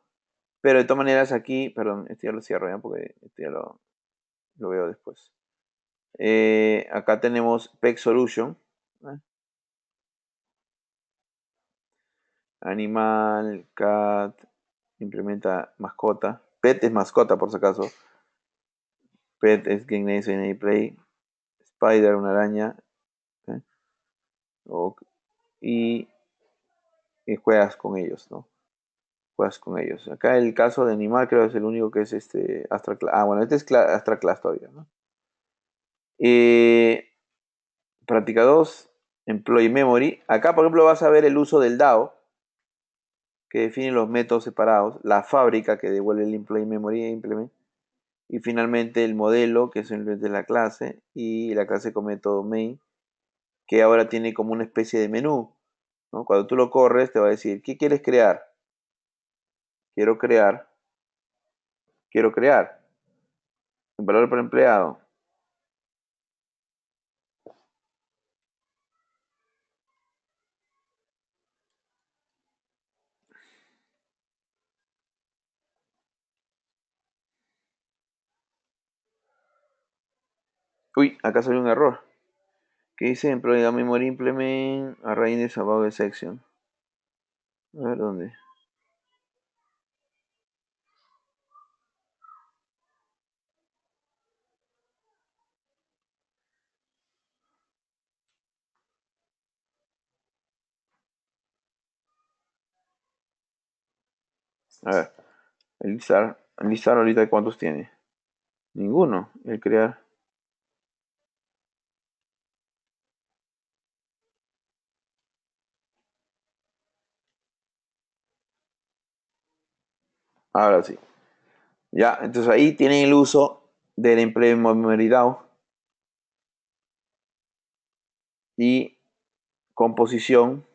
Pero de todas maneras aquí, perdón, este ya lo cierro ya porque este ya lo veo después. Acá tenemos Peg Solution. ¿eh? Animal, cat, implementa mascota. Pet es mascota por si acaso. Pet es game name en play. Spider, una araña. ¿eh? Y, y juegas con ellos, ¿no? Juegas con ellos. Acá el caso de animal creo que es el único que es este Astra Class. Ah, bueno, este es Astra Class todavía, ¿no? Práctica 2, Employee Memory. Acá, por ejemplo, vas a ver el uso del DAO, que define los métodos separados, la fábrica que devuelve el Employee Memory e implement, y finalmente el modelo, que es simplemente la clase, y la clase con método main, que ahora tiene como una especie de menú, ¿no? Cuando tú lo corres, te va a decir, ¿qué quieres crear? Quiero crear, quiero crear. El valor por empleado. Uy, acá salió un error. Que dice Employee Memory Implement Arraigns Above the Section. A ver dónde. A ver, el listar ahorita cuántos tiene. Ninguno. El crear. Ahora sí. Ya, entonces ahí tienen el uso del empleo en memory DAO y composición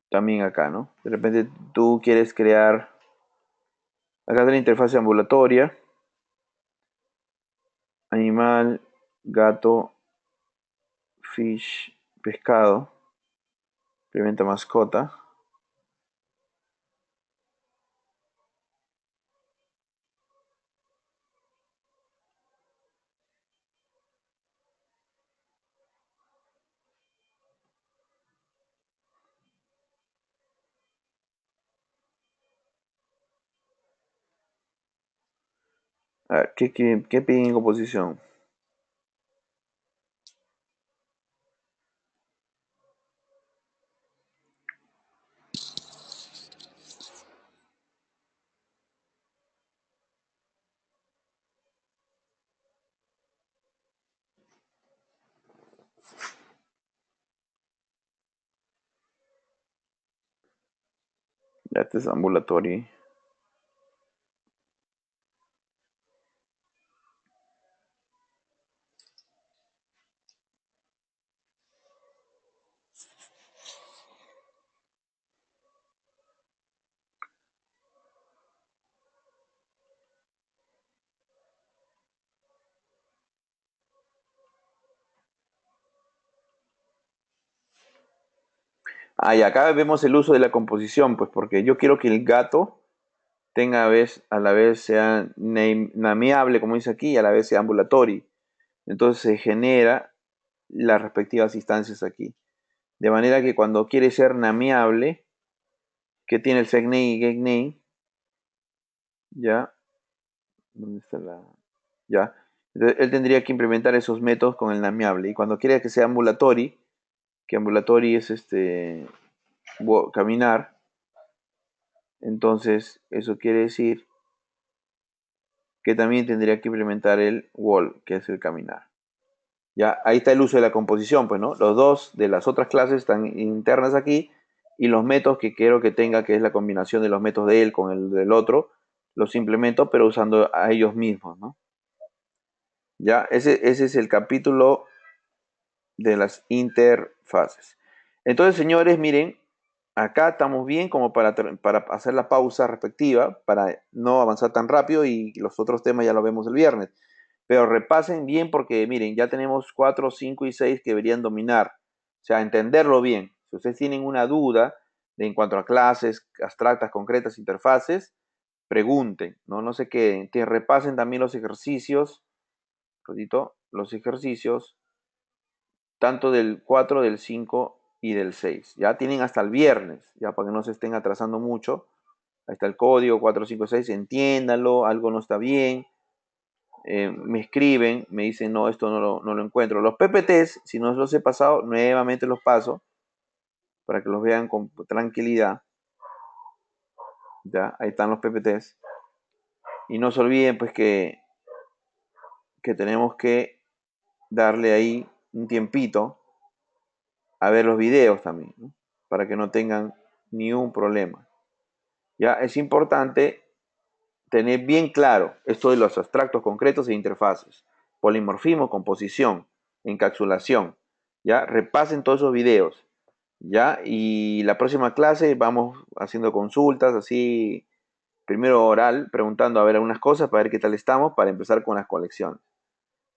también acá, ¿no? De repente tú quieres crear, acá está la interfaz ambulatoria, animal, gato, fish, pescado, implementa mascota. A ver, ¿qué piden en composición? Ya este es ambulatorio. Ah, y acá vemos el uso de la composición, pues porque yo quiero que el gato tenga a la vez sea nameable, como dice aquí, y a la vez sea ambulatory. Entonces se genera las respectivas instancias aquí. De manera que cuando quiere ser nameable, que tiene el setName y getName, ya, ¿dónde está la? Ya. Entonces, él tendría que implementar esos métodos con el nameable. Y cuando quiere que sea ambulatory, que ambulatory es caminar, entonces eso quiere decir que también tendría que implementar el wall, que es el caminar. Ya, ahí está el uso de la composición, pues, ¿no? Los dos de las otras clases están internas aquí y los métodos que quiero que tenga, que es la combinación de los métodos de él con el del otro, los implemento, pero usando a ellos mismos, ¿no? Ya, ese es el capítulo de las interfaces. Entonces, señores, miren, acá estamos bien como para hacer la pausa respectiva, para no avanzar tan rápido y los otros temas ya los vemos el viernes. Pero repasen bien porque, miren, ya tenemos 4, 5 y 6 que deberían dominar. O sea, entenderlo bien. Si ustedes tienen una duda en cuanto a clases abstractas, concretas, interfaces, pregunten, ¿no? No sé qué, que repasen también los ejercicios, los ejercicios tanto del 4, del 5 y del 6. Ya tienen hasta el viernes, ya para que no se estén atrasando mucho. Ahí está el código 456, entiéndalo, algo no está bien. Me escriben, me dicen, no, esto no lo encuentro. Los PPTs, si no los he pasado, nuevamente los paso para que los vean con tranquilidad. Ya, ahí están los PPTs. Y no se olviden, pues, que tenemos que darle ahí un tiempito a ver los videos también, ¿no? Para que no tengan ni un problema. Ya es importante tener bien claro esto de los abstractos concretos e interfaces, polimorfismo, composición, encapsulación. Ya repasen todos esos videos. Ya, y la próxima clase vamos haciendo consultas así, primero oral, preguntando a ver algunas cosas para ver qué tal estamos, para empezar con las colecciones.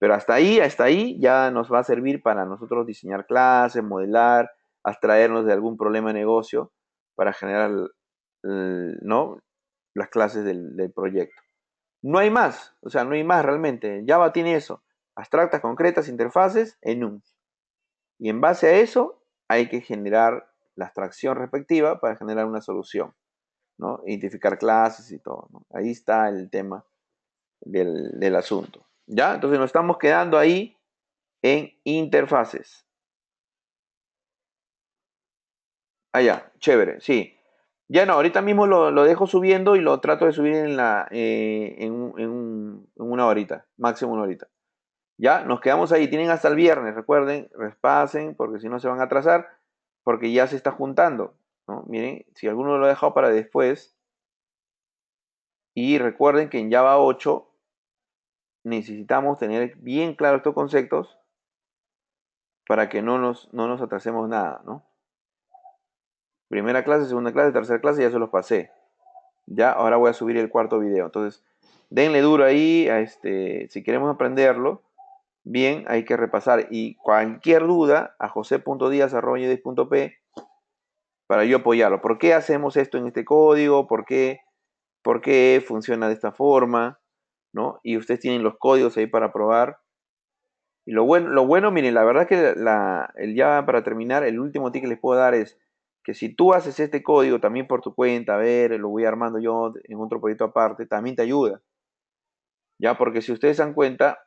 Pero hasta ahí ya nos va a servir para nosotros diseñar clases, modelar, abstraernos de algún problema de negocio para generar, ¿no? Las clases del proyecto. No hay más, o sea, no hay más realmente. Java tiene eso, abstractas, concretas, interfaces, enums. Y en base a eso hay que generar la abstracción respectiva para generar una solución, ¿no? Identificar clases y todo, ¿no? Ahí está el tema del asunto. ¿Ya? Entonces nos estamos quedando ahí en interfaces. Allá, chévere, sí. Ya no, ahorita mismo lo dejo subiendo y lo trato de subir en una horita, máximo una horita. Ya, nos quedamos ahí, tienen hasta el viernes, recuerden, repasen, porque si no se van a atrasar, porque ya se está juntando, ¿no? Miren, si alguno lo ha dejado para después, Y recuerden que en Java 8 necesitamos tener bien claros estos conceptos para que no nos atrasemos nada, ¿no? Primera clase, segunda clase, tercera clase, ya se los pasé. Ya, ahora voy a subir el cuarto video. Entonces, denle duro ahí, si queremos aprenderlo, bien, hay que repasar. Y cualquier duda, a jose.diaz@yedis.p para yo apoyarlo. ¿Por qué hacemos esto en este código? ¿Por qué funciona de esta forma? ¿No? Y ustedes tienen los códigos ahí para probar. Y lo bueno, miren, la verdad que el Java, para terminar, el último tip que les puedo dar es que si tú haces este código también por tu cuenta, a ver, lo voy armando yo en otro proyecto aparte, también te ayuda. Ya, porque si ustedes se dan cuenta,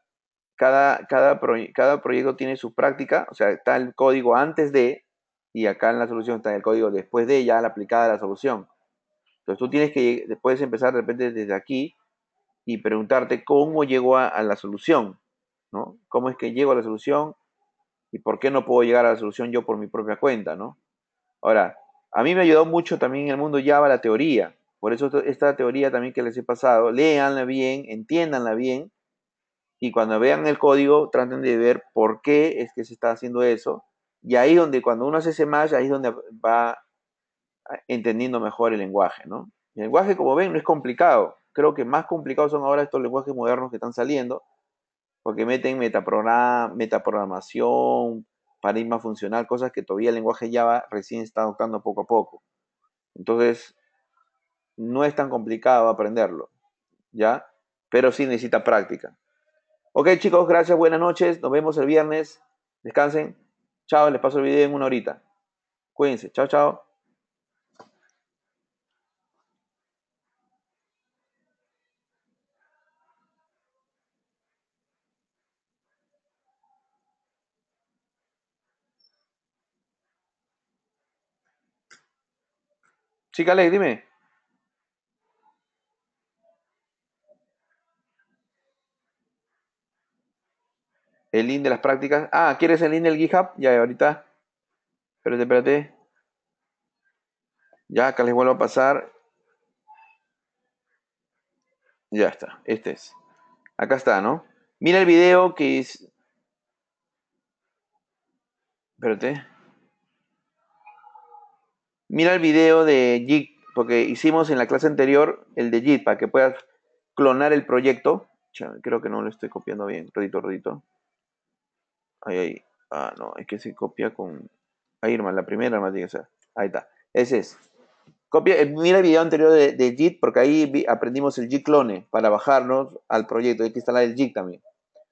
cada proyecto tiene su práctica, o sea, está el código antes de, y acá en la solución está el código después de ya la aplicada de la solución. Entonces tú puedes empezar de repente desde aquí y preguntarte cómo llego a la solución, ¿no? ¿Cómo es que llego a la solución y por qué no puedo llegar a la solución yo por mi propia cuenta, ¿no? Ahora, a mí me ayudó mucho también en el mundo Java la teoría. Por eso esta teoría también que les he pasado, léanla bien, entiéndanla bien y cuando vean el código traten de ver por qué es que se está haciendo eso. Y ahí donde cuando uno hace ese match, ahí es donde va entendiendo mejor el lenguaje, ¿no? El lenguaje, como ven, no es complicado. Creo que más complicados son ahora estos lenguajes modernos que están saliendo, porque meten metaprogramación, paradigma funcional, cosas que todavía el lenguaje Java recién está adoptando poco a poco. Entonces, no es tan complicado aprenderlo, ¿ya? Pero sí necesita práctica. Ok, chicos, gracias, buenas noches. Nos vemos el viernes. Descansen. Chao, les paso el video en una horita. Cuídense. Chao, chao. Chica Alex, dime. El link de las prácticas. Ah, ¿quieres el link del GitHub? Ya, ahorita. Espérate, espérate. Ya, acá les vuelvo a pasar. Ya está. Este es. Acá está, ¿no? Mira el video que es. Espérate. Mira el video de Git, porque hicimos en la clase anterior el de Git, para que puedas clonar el proyecto. Creo que no lo estoy copiando bien. Rodito, rodito. Ahí, ahí. Ah, no, es que se copia con. Ahí, hermano, la primera, hermano, tiene que ser. Ahí está. Ese es. Copia, mira el video anterior de Git, porque ahí aprendimos el Git clone para bajarnos al proyecto. Hay que instalar el Git también.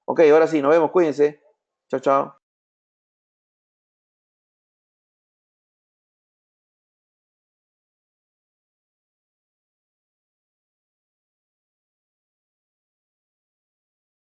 Ok, ahora sí, nos vemos, cuídense. Chao, chao.